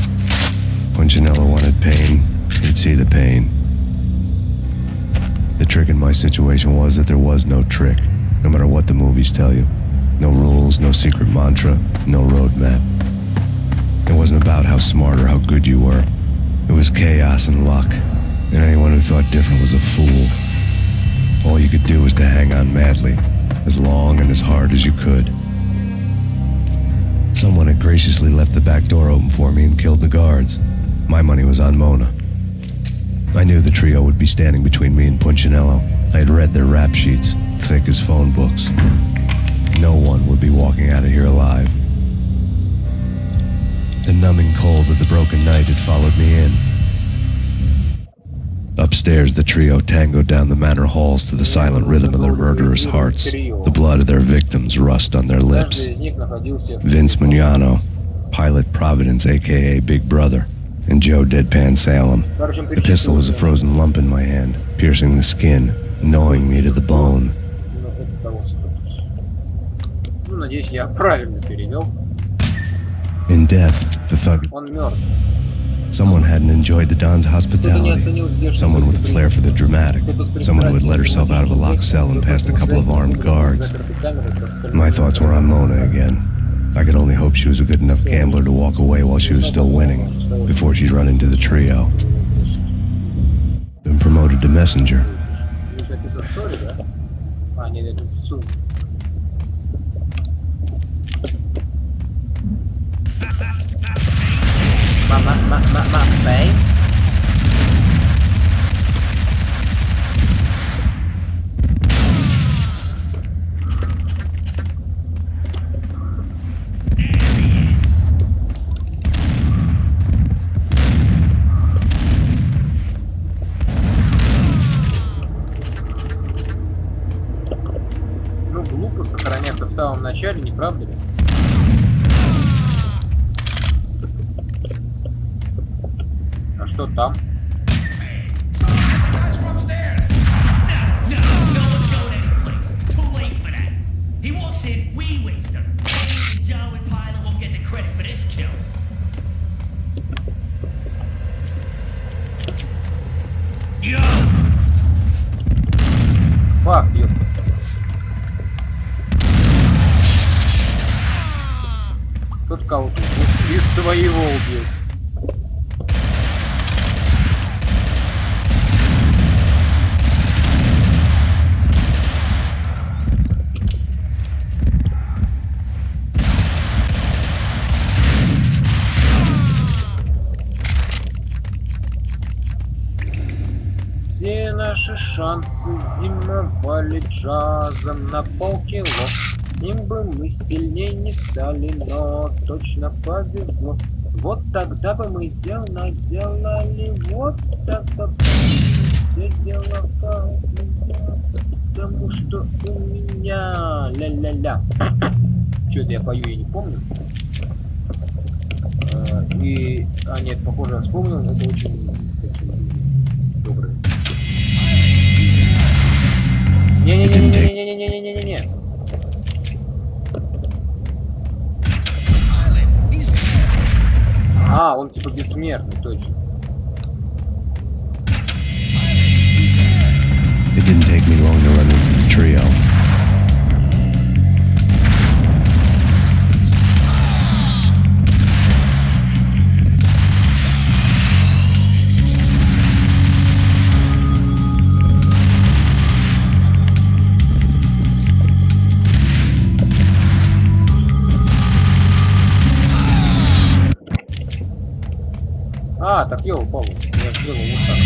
Punchinello wanted Payne. He'd see the pain. The trick in my situation was that there was no trick, no matter what the movies tell you. No rules, no secret mantra, no roadmap. It wasn't about how smart or how good you were. It was chaos and luck, and anyone who thought different was a fool. All you could do was to hang on madly, as long and as hard as you could. Someone had graciously left the back door open for me and killed the guards. My money was on Mona. I knew the trio would be standing between me and Punchinello. I had read their rap sheets, thick as phone books. No one would be walking out of here alive. The numbing cold of the broken night had followed me in. Upstairs, the trio tangoed down the manor halls to the silent rhythm of their murderers' hearts. The blood of their victims rust on their lips. Vince Mugnano, Pilot Providence, a.k.a. Big Brother, and Joe Deadpan Salem. The pistol was a frozen lump in my hand, piercing the skin, gnawing me to the bone. In death, the thug... Someone hadn't enjoyed the Don's hospitality. Someone with a flair for the dramatic. Someone who had let herself out of a locked cell and passed a couple of armed guards. My thoughts were on Mona again. I could only hope she was a good enough gambler to walk away while she was still winning, before she'd run into the trio. Been promoted to messenger. Payne? Ну, глупо сохраняться в самом начале, не правда ли? А что там? Фак, ёп. Тут кого-то из своего убил. Все наши шансы зимовали джазом на полкило. С ним бы мы сильнее не стали, но точно повезло. Вот тогда бы мы дел наделали, вот тогда бы все дело как меня, потому что у меня ля-ля-ля. Что-то я пою, я не помню. Нет, похоже, я вспомнил, это очень доброе. Не-не-не-не-не-не-не-не-не-не. А, он типа бессмертный, точно. It didn't take me long to run into the trio. А, так ёл, Павел, я сделал вот так.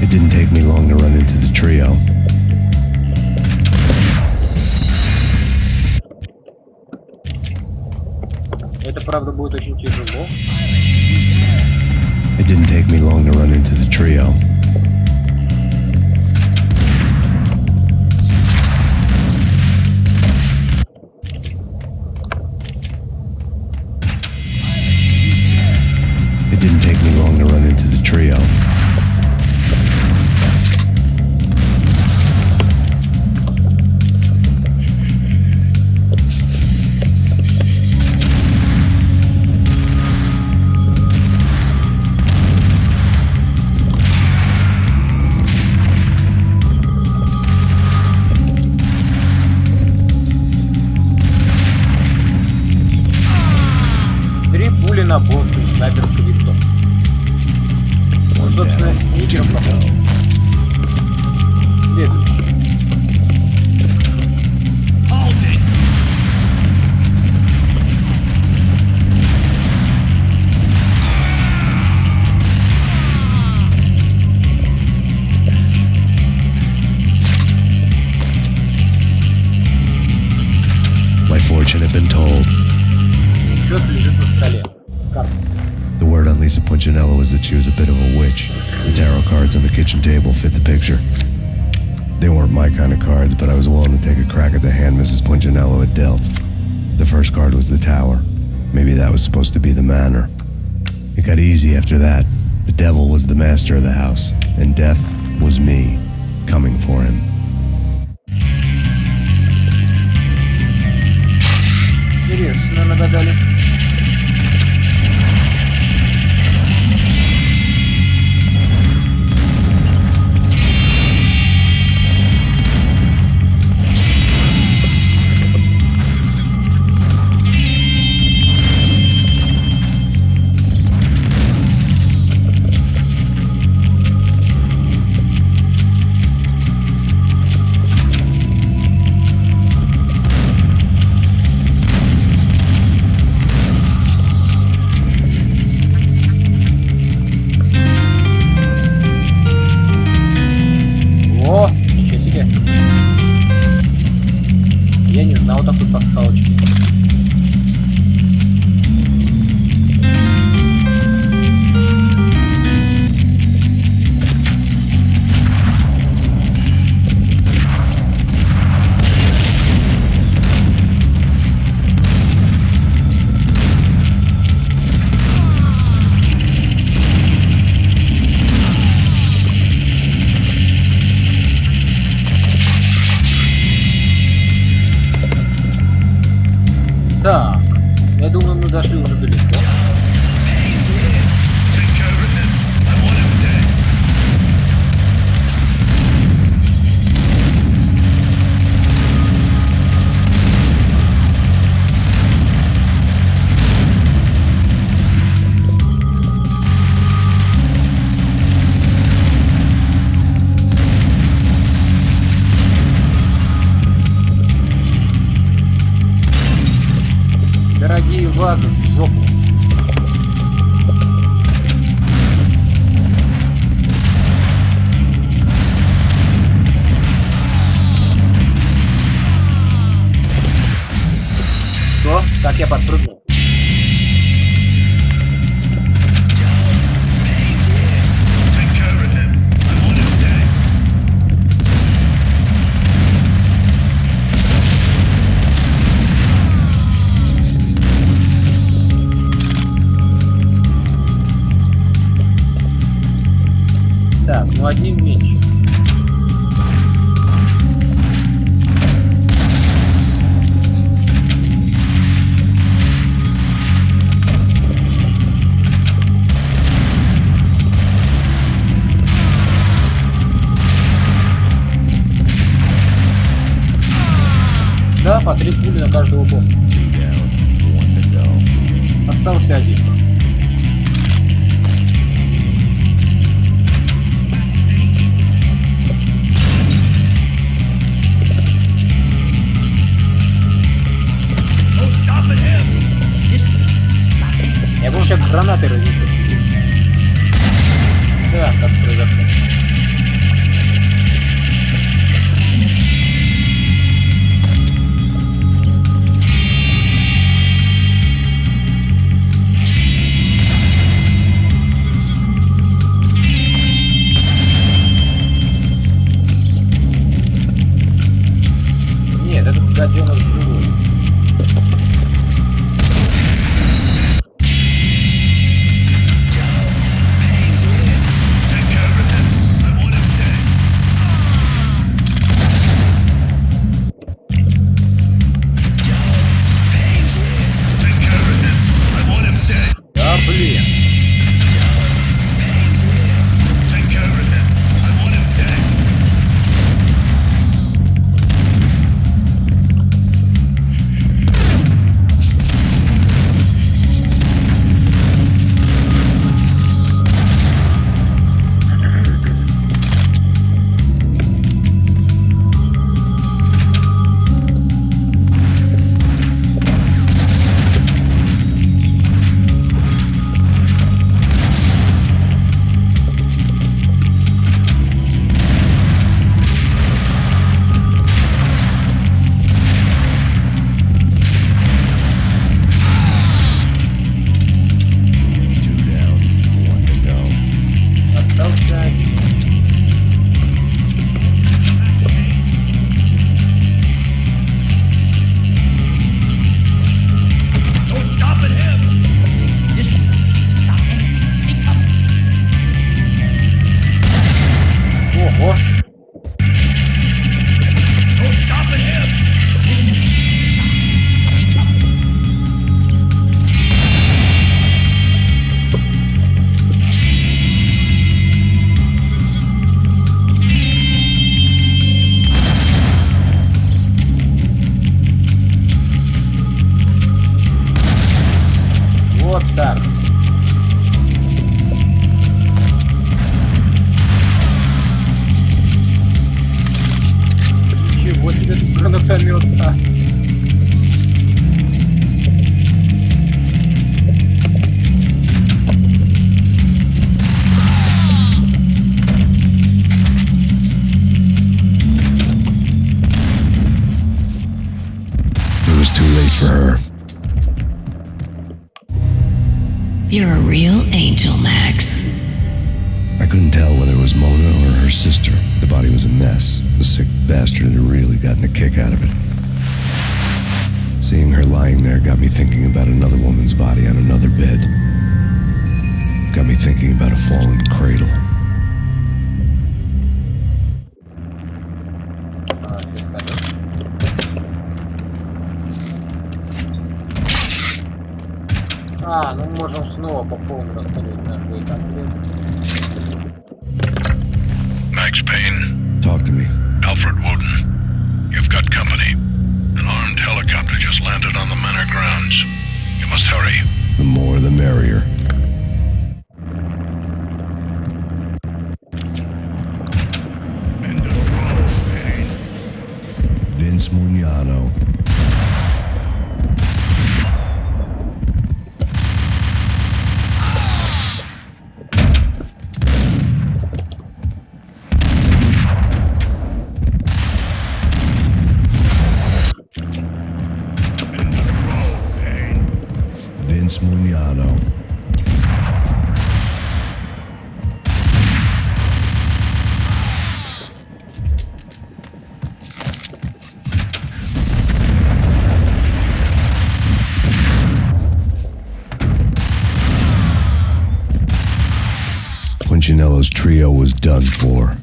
It didn't take me long to run into the trio. Это, правда, будет очень тяжело. It didn't take me long to run into the trio. It didn't take me long to run into the trio. Три пули на босса и снайперский винтовка. Вот, собственно, сникером попал. Следующий. My fortune had been told. Счет лежит на столе. Карта. The word on Lisa Punchinello was that she was a bit of a witch. The tarot cards on the kitchen table fit the picture. They weren't my kind of cards, but I was willing to take a crack at the hand Mrs. Punchinello had dealt. The first card was the Tower. Maybe that was supposed to be the manor. It got easy after that. The devil was the master of the house, and death was me, coming for him. Интересно, нагадали. О, ничего себе. Я не знал такой пасхалочки. Так, я думаю, мы дошли уже далеко. Payne's here. Take care of him. I want him dead. вазу в жопу. Что? Как я подпрыгнул? Так, ну одним меньше. Да, по 3 пули на каждого босса. Остался один. Я бы сейчас гранаты разнесу. Да, как произошло. Нет, этот гаденыш живой. Да блин. Остался один. Ого. Вот так. Ничего себе тут гранатомет, а. It was too late for her. You're a real angel, Max. I couldn't tell whether it was Mona or her sister. The body was a mess. The sick bastard had really gotten a kick out of it. Seeing her lying there got me thinking about another woman's body on another bed. Got me thinking about a fallen cradle. А, ну можем снова по полной распылить наш боекомплект. Max Payne, Talk to me. Alfred Woden. You've got company. An armed helicopter just landed on the manor grounds. You must hurry. The more the merrier. End of the road, Payne. Vince Mugnano. Punchinello's trio was done for.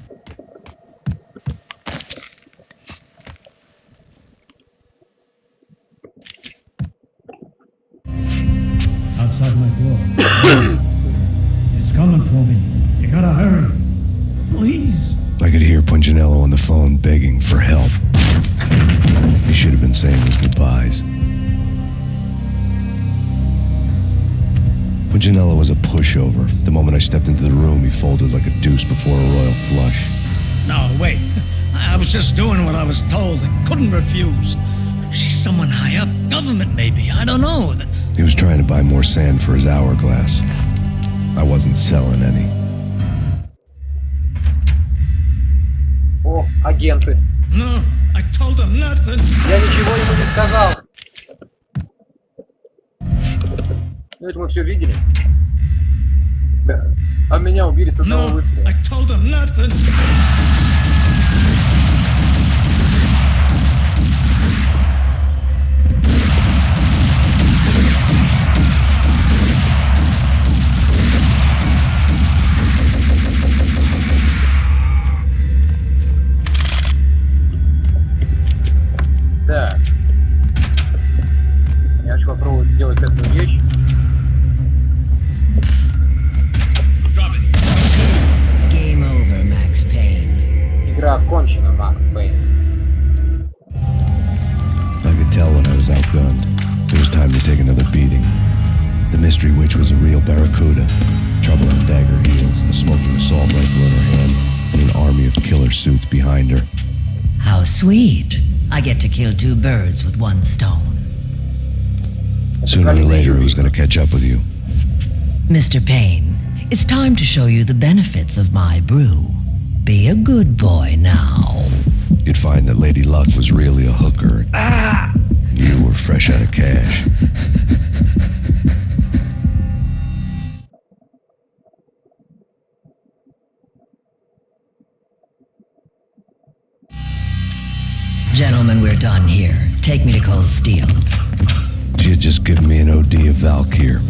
Outside my door. It's coming for me. You gotta hurry. Please. I could hear Punchinello on the phone begging for help. He should have been saying his goodbyes. Punchinello was a pushover. The moment I stepped into the room, he folded like a deuce before a royal flush. No, wait. I was just doing what I was told. I couldn't refuse. She's someone high up. Government, maybe. I don't know. He was trying to buy more sand for his hourglass. I wasn't selling any. О, агенты. No, I told him nothing. Я ничего ему не сказал. Ну это мы все видели. Да. А меня убили с одного No, выстрела. I told him nothing. Так. Я хочу попробовать сделать эту вещь. Game over, Max Payne. Игра окончена, Макс Пейн. I could tell when I was outgunned. It was time to take another beating. The mystery witch was a real barracuda. Trouble on dagger heels, a smoking assault rifle in her hand, and an army of killer suits behind her. How sweet. I get to kill two birds with one stone. Sooner or later, it was going to catch up with you. Mr. Payne, it's time to show you the benefits of my brew. Be a good boy now. You'd find that Lady Luck was really a hooker. And you were fresh out of cash. Gentlemen, we're done here. Take me to Cold Steel. She had just given me an OD of Valkyr.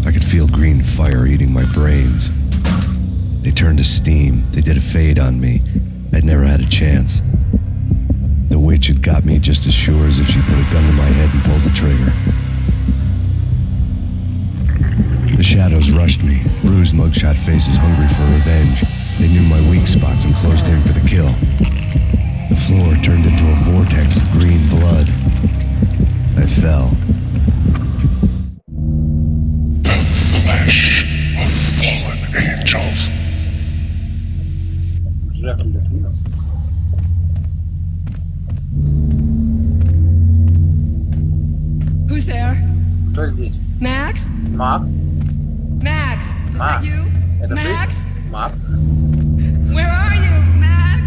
I could feel green fire eating my brains. They turned to steam. They did a fade on me. I'd never had a chance. The witch had got me just as sure as if she put a gun to my head and pulled the trigger. The shadows rushed me, bruised mugshot faces hungry for revenge. They knew my weak spots and closed in for the kill. The floor turned into a vortex of green blood. I fell. The flesh of fallen angels. Джек Гуталин. Who's there? Кто здесь? Max? Макс? Max, is that you? Это Max? ты? Макс? Where are you, Max?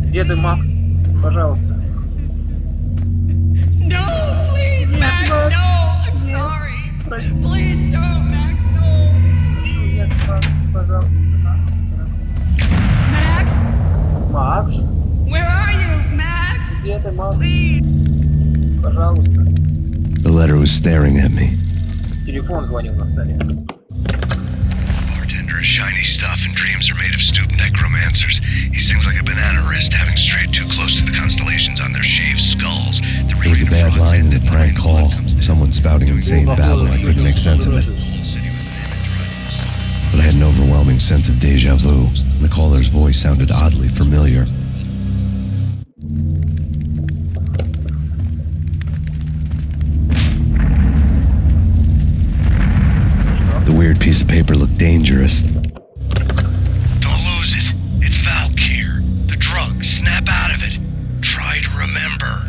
Где ты, Макс? Пожалуйста. No, please, Max, Max. no. I'm sorry. Please don't, Max, no. Нет, Макс, пожалуйста. Max? Макс? Where are you, Max? Где ты, Макс? Please. Пожалуйста. The letter was staring at me. Телефон звонил на столе. Bartender is shiny stuff and dreams are made of stooped necromancers. He sings like a banana wrist, having strayed too close to the constellations on their shaved skulls. It was a bad line in a prank call. Someone spouting insane babble. I couldn't make sense of it. But I had an overwhelming sense of deja vu. The caller's voice sounded oddly familiar. The weird piece of paper looked dangerous. Don't lose it. It's Valkyr. The drug. Snap out of it. Try to remember.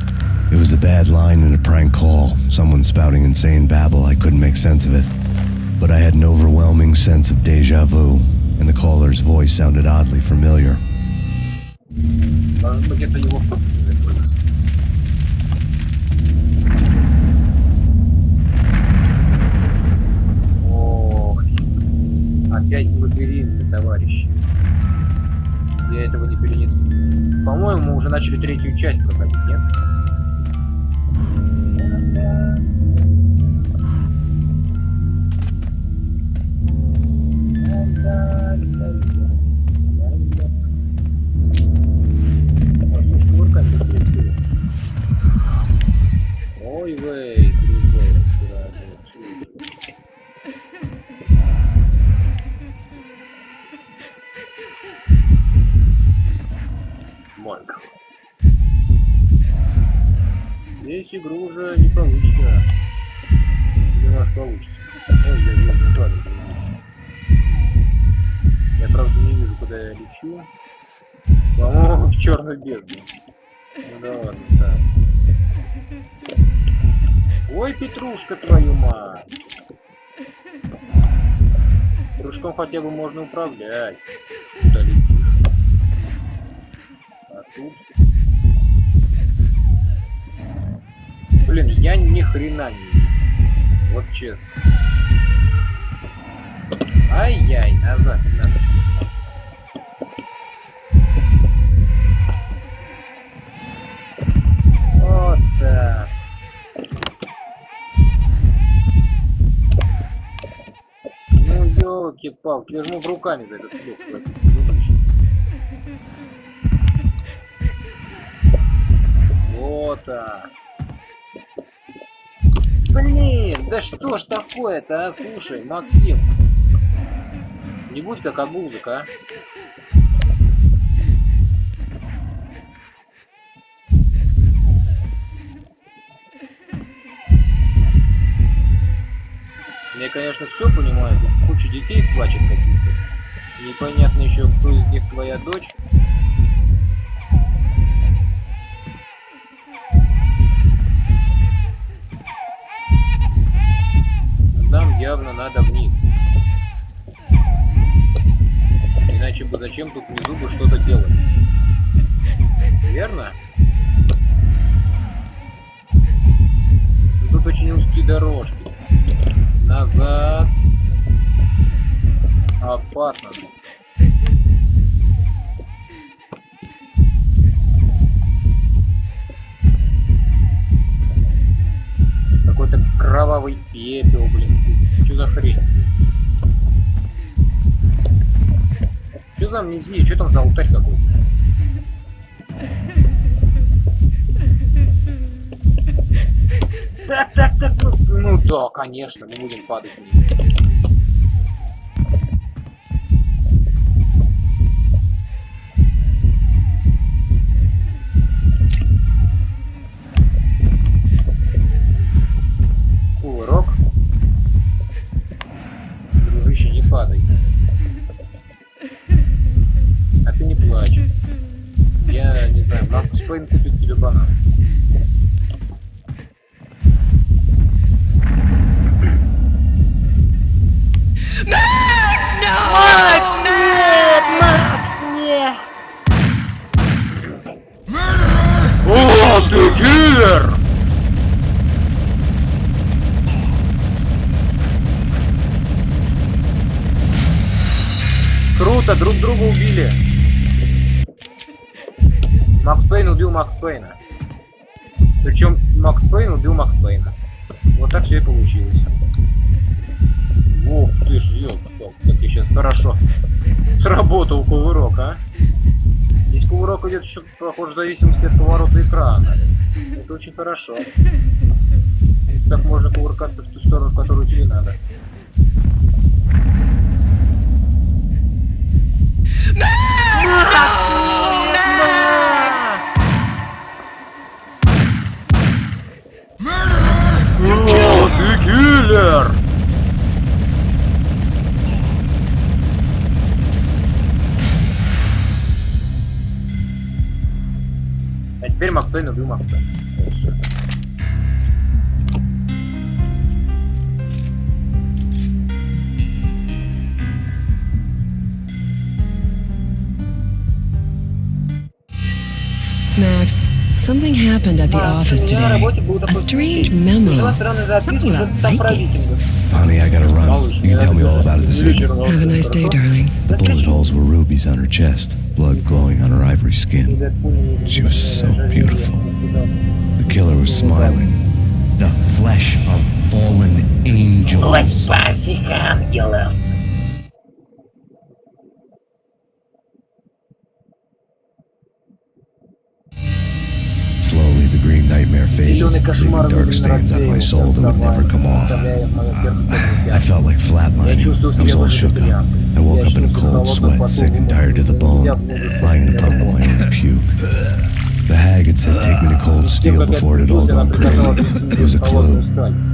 It was a bad line in a prank call. Someone spouting insane babble. I couldn't make sense of it. But I had an overwhelming sense of deja vu, and the caller's voice sounded oddly familiar. Может быть, это его собственный голос. Ох, опять лабиринты, товарищи. Я этого не перенесу. По-моему, мы уже начали третью часть проходить, нет? Здесь игру уже не получится. Или у нас получится. Ой, я не кладу. Я правда не вижу, куда я лечу. По-моему, в черную бездну. Ну да ладно, да. Ой, Петрушка, твою мать! Дружком хотя бы можно управлять. Куда летишь? А тут... Блин, я ни хрена не вижу. Вот честно. Ай-яй, назад не надо. Вот так. Ну, ёлки-палки, я жму руками за этот след схватить. Вот так. Блин, да что ж такое-то, а? Слушай, Максим. Не будь как обузок, а? Я, конечно, все понимаю, тут куча детей плачет каких-то. Непонятно еще, кто из них твоя дочь. Нам явно надо вниз. Иначе бы зачем тут внизу бы что-то делать? Верно? Тут очень узкие дорожки. Назад. Опасно. Какой-то кровавый пепел, блин. Что за хрень? Что за амнезия? Что там за алтарь какой-то? Так. Ну да, конечно, мы будем падать вниз. Кувырок. Дружище, не падай. А ты не плачь. Я не знаю, Макс Пейн купит тебе банан. О, ты киллер! Круто, друг друга убили. Макс Пейн убил Макс Пейна. Причем Макс Пейн убил Макс Пейна. Вот так все и получилось. Ох ты ж, ёлка, как я сейчас хорошо сработал кувырок, а? Здесь кувырок идет еще, похоже, в зависимости от поворота экрана. Это очень хорошо. Так можно кувыркаться в ту сторону, в которую тебе надо. О, ты киллер! А теперь Макс Пейн убил Макс Пейн. Max, something happened at the office today. A strange memo. Something about Vikings. Honey, I gotta run. You can tell me all about it this evening. Have a nice day, darling. The bullet holes were rubies on her chest, blood glowing on her ivory skin. She was so beautiful. The killer was smiling. The flesh of fallen angels. Slowly, the green nightmare faded, leaving dark stains on my soul that would never come off. I felt like flatlining. I was all shook up. I woke up in a cold sweat, sick and tired to the bone, lying in a puddle of my own puke. The hag had said take me to Cold Steel before it had all gone crazy. It was a clue,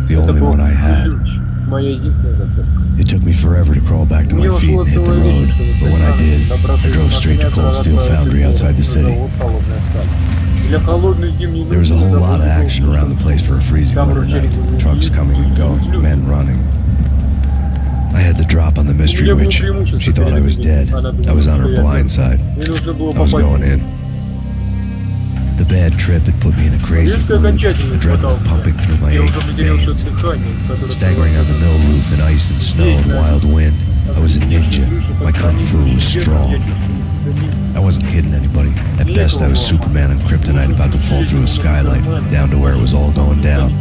the only one I had. It took me forever to crawl back to my feet and hit the road, but when I did, I drove straight to Cold Steel Foundry outside the city. There was a whole lot of action around the place for a freezing winter night, trucks coming and going, men running. I had the drop on the mystery witch. She thought I was dead. I was on her blind side. I was going in. The bad trip had put me in a crazy mood, adrenaline pumping through my aching veins. Staggering on the mill roof in ice and snow and wild wind, I was a ninja. My kung fu was strong. I wasn't kidding anybody. At best, I was Superman on kryptonite about to fall through a skylight, down to where it was all going down.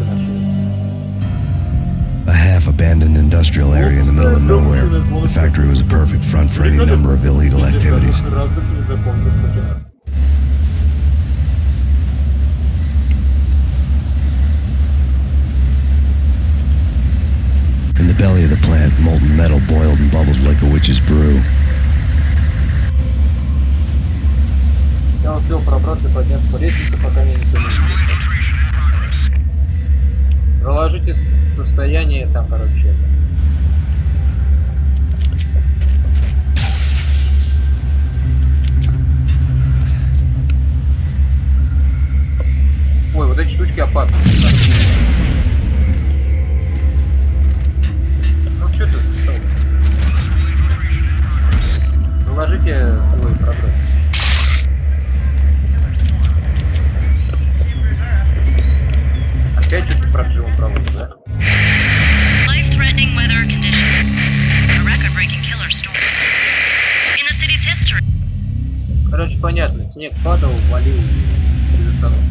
A half-abandoned industrial area in the middle of nowhere. The factory was a perfect front for any number of illegal activities. In the belly of the plant, molten metal boiled and bubbled like a witch's brew. Я успел пробраться и подняться по лестнице, пока меня никто не видел. Заложите состояние там, короче. Ой, вот эти штучки опасны. Ну что тут? Заложите свой проброс. Опять что-то про Джима проводит, да? Life-threatening weather conditions. A record-breaking killer storm. In the city's history. Короче, понятно. Снег падал, валил без остановки.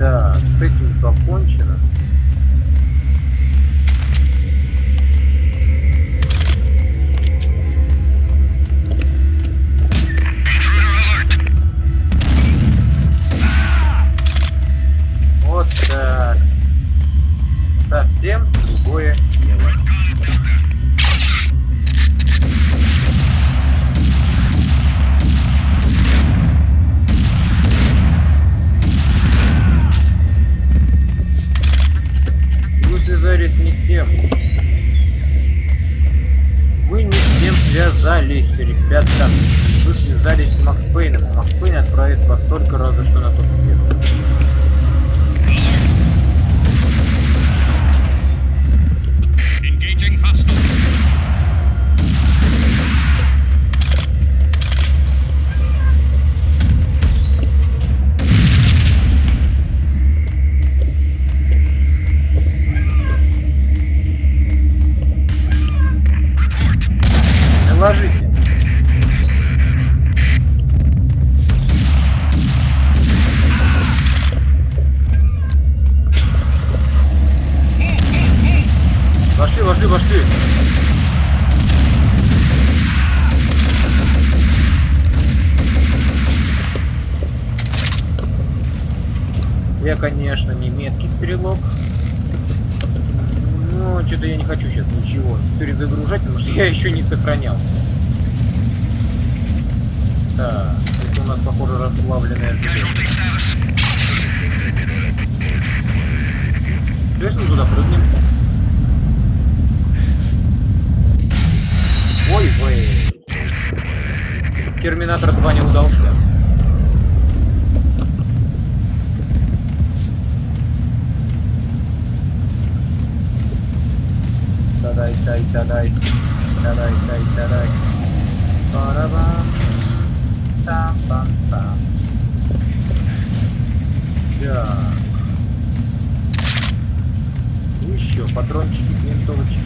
Так, с этим покончено. Вот так. Совсем другое дело. Вы связались не с тем. Вы не с тем связались, ребята. Вы связались с Макс Пейном. Макс Пейн отправит вас только разве что на тот свет. Engaging hostile. Ложите. Вошли. Я, конечно, не меткий стрелок. Но что-то я не хочу сейчас ничего перезагружать, потому что я еще не сохранялся. Так, это у нас, похоже, расплавленная железо. Сейчас мы туда прыгнем. Ой, Терминатор 2 не удался. Тадай. Парабам. Там. Так. Еще патрончики, винтовочки.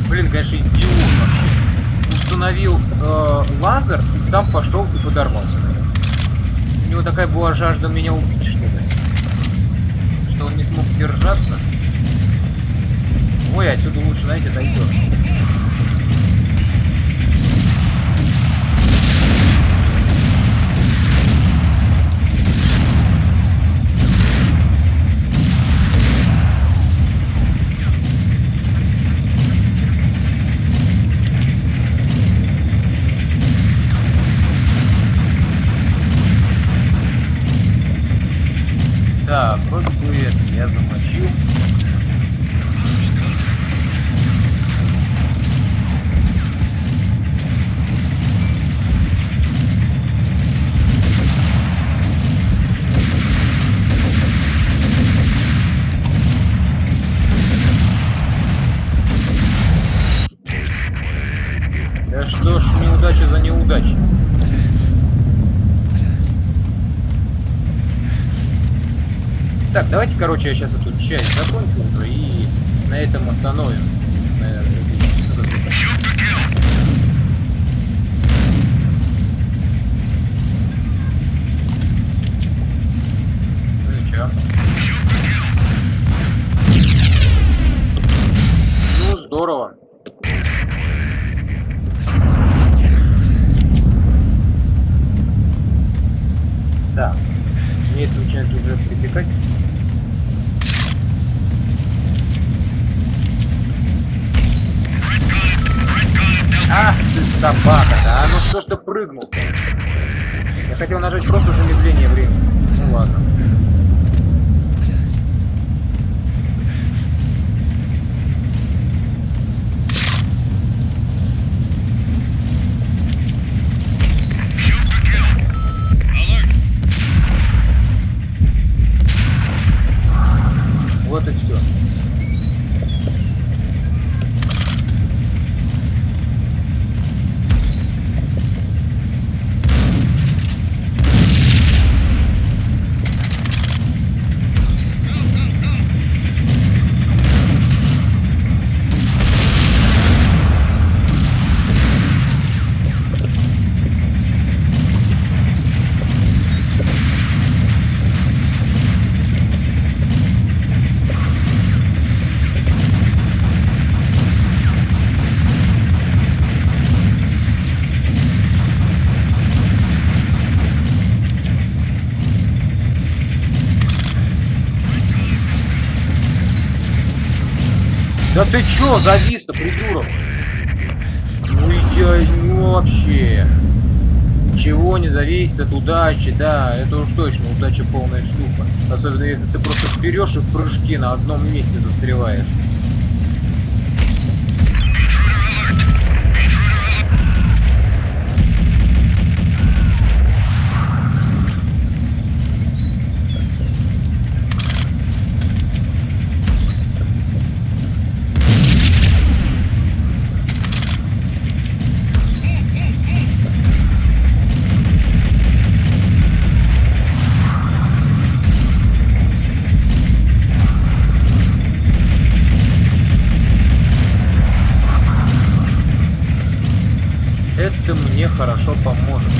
Блин, конечно, идиот вообще. Установил лазер и сам пошел и подорвался. У него такая была жажда меня убить, что ли? Что он не смог держаться. Ой, отсюда лучше, знаете, дойдет. Так, вроде бы это я замочил. Да что ж, неудача за неудачей. Так, давайте, короче, я сейчас эту часть закончу уже и на этом остановим. Ну и чё? Ну, здорово. Да. Мне это начинает уже припекать. Ах ты собака-то, а ну что ж ты прыгнул? Я хотел нажать просто замедление времени. Ну ладно. Вот и все. Да ты чё завис-то, придурок? Ну вообще. Чего не зависит от удачи, да, это уж точно удача полная шлюха. Особенно если ты просто берешь и в прыжке на одном месте застреваешь. Это мне хорошо поможет.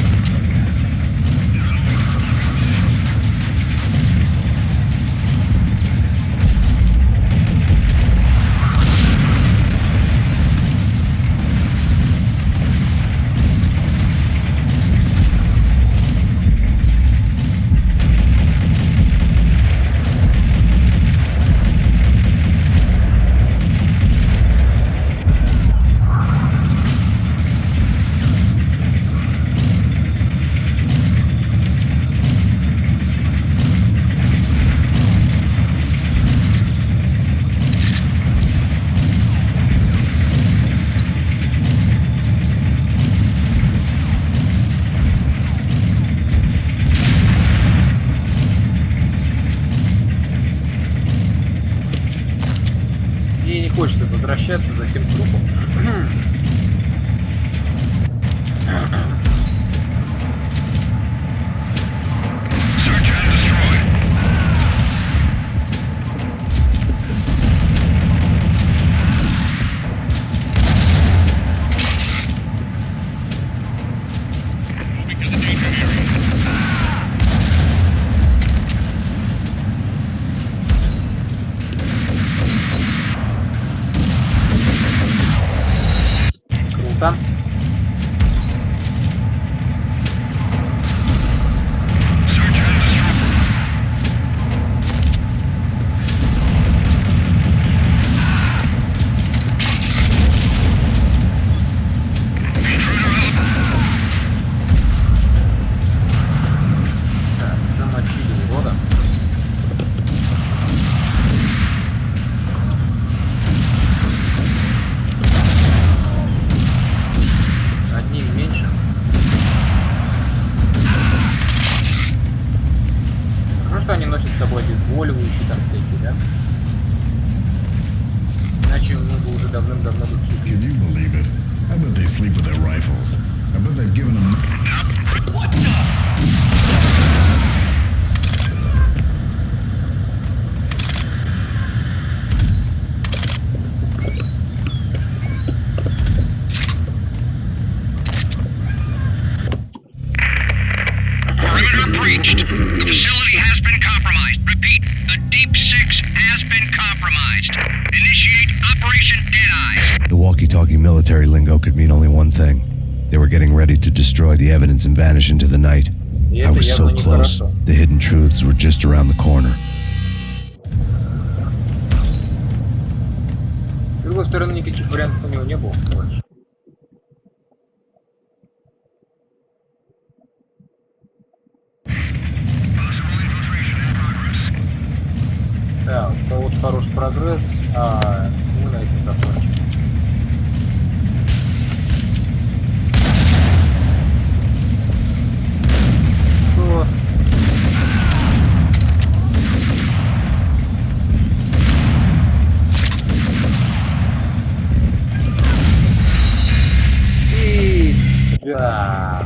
Хочется возвращаться за тем трупом. Can you believe it? I bet they sleep with their rifles. I bet they've given them... What the? Perimeter breached. The facility has been compromised. Repeat, the Deep Six has been compromised. Initiate Operation Deadeye. The walkie-talkie military lingo could mean only one thing. They were getting ready to destroy the evidence and vanish into the night. I was so close. The hidden truths were just around the corner. С другой стороны, никаких вариантов у него не было больше. Да, у кого-то хороший прогресс, а мы на этом закончим. Что? И... да...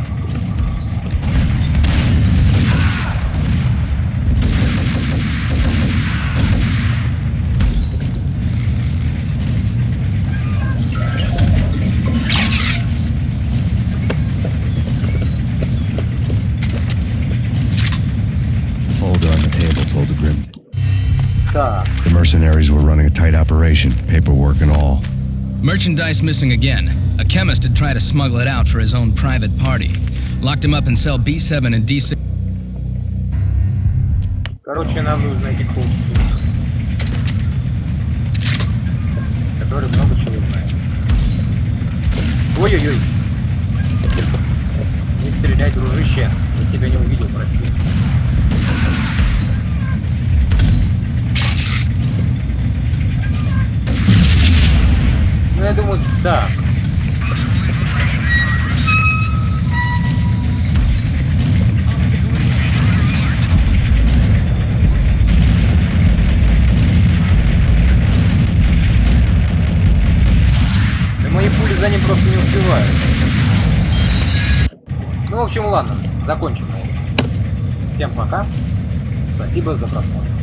The mercenaries were running a tight operation, paperwork and all. Merchandise missing again. A chemist had tried to smuggle it out for his own private party. Locked him up in cell B7 and D6. Короче, нам нужно найти холст. Так который много чего знает. Ой-ой-ой. Не стреляй, дружище. Я тебя не увидел, прости. Ну, я думаю, да. Да мои пули за ним просто не успевают. Ну, в общем, ладно, закончим. Всем пока. Спасибо за просмотр.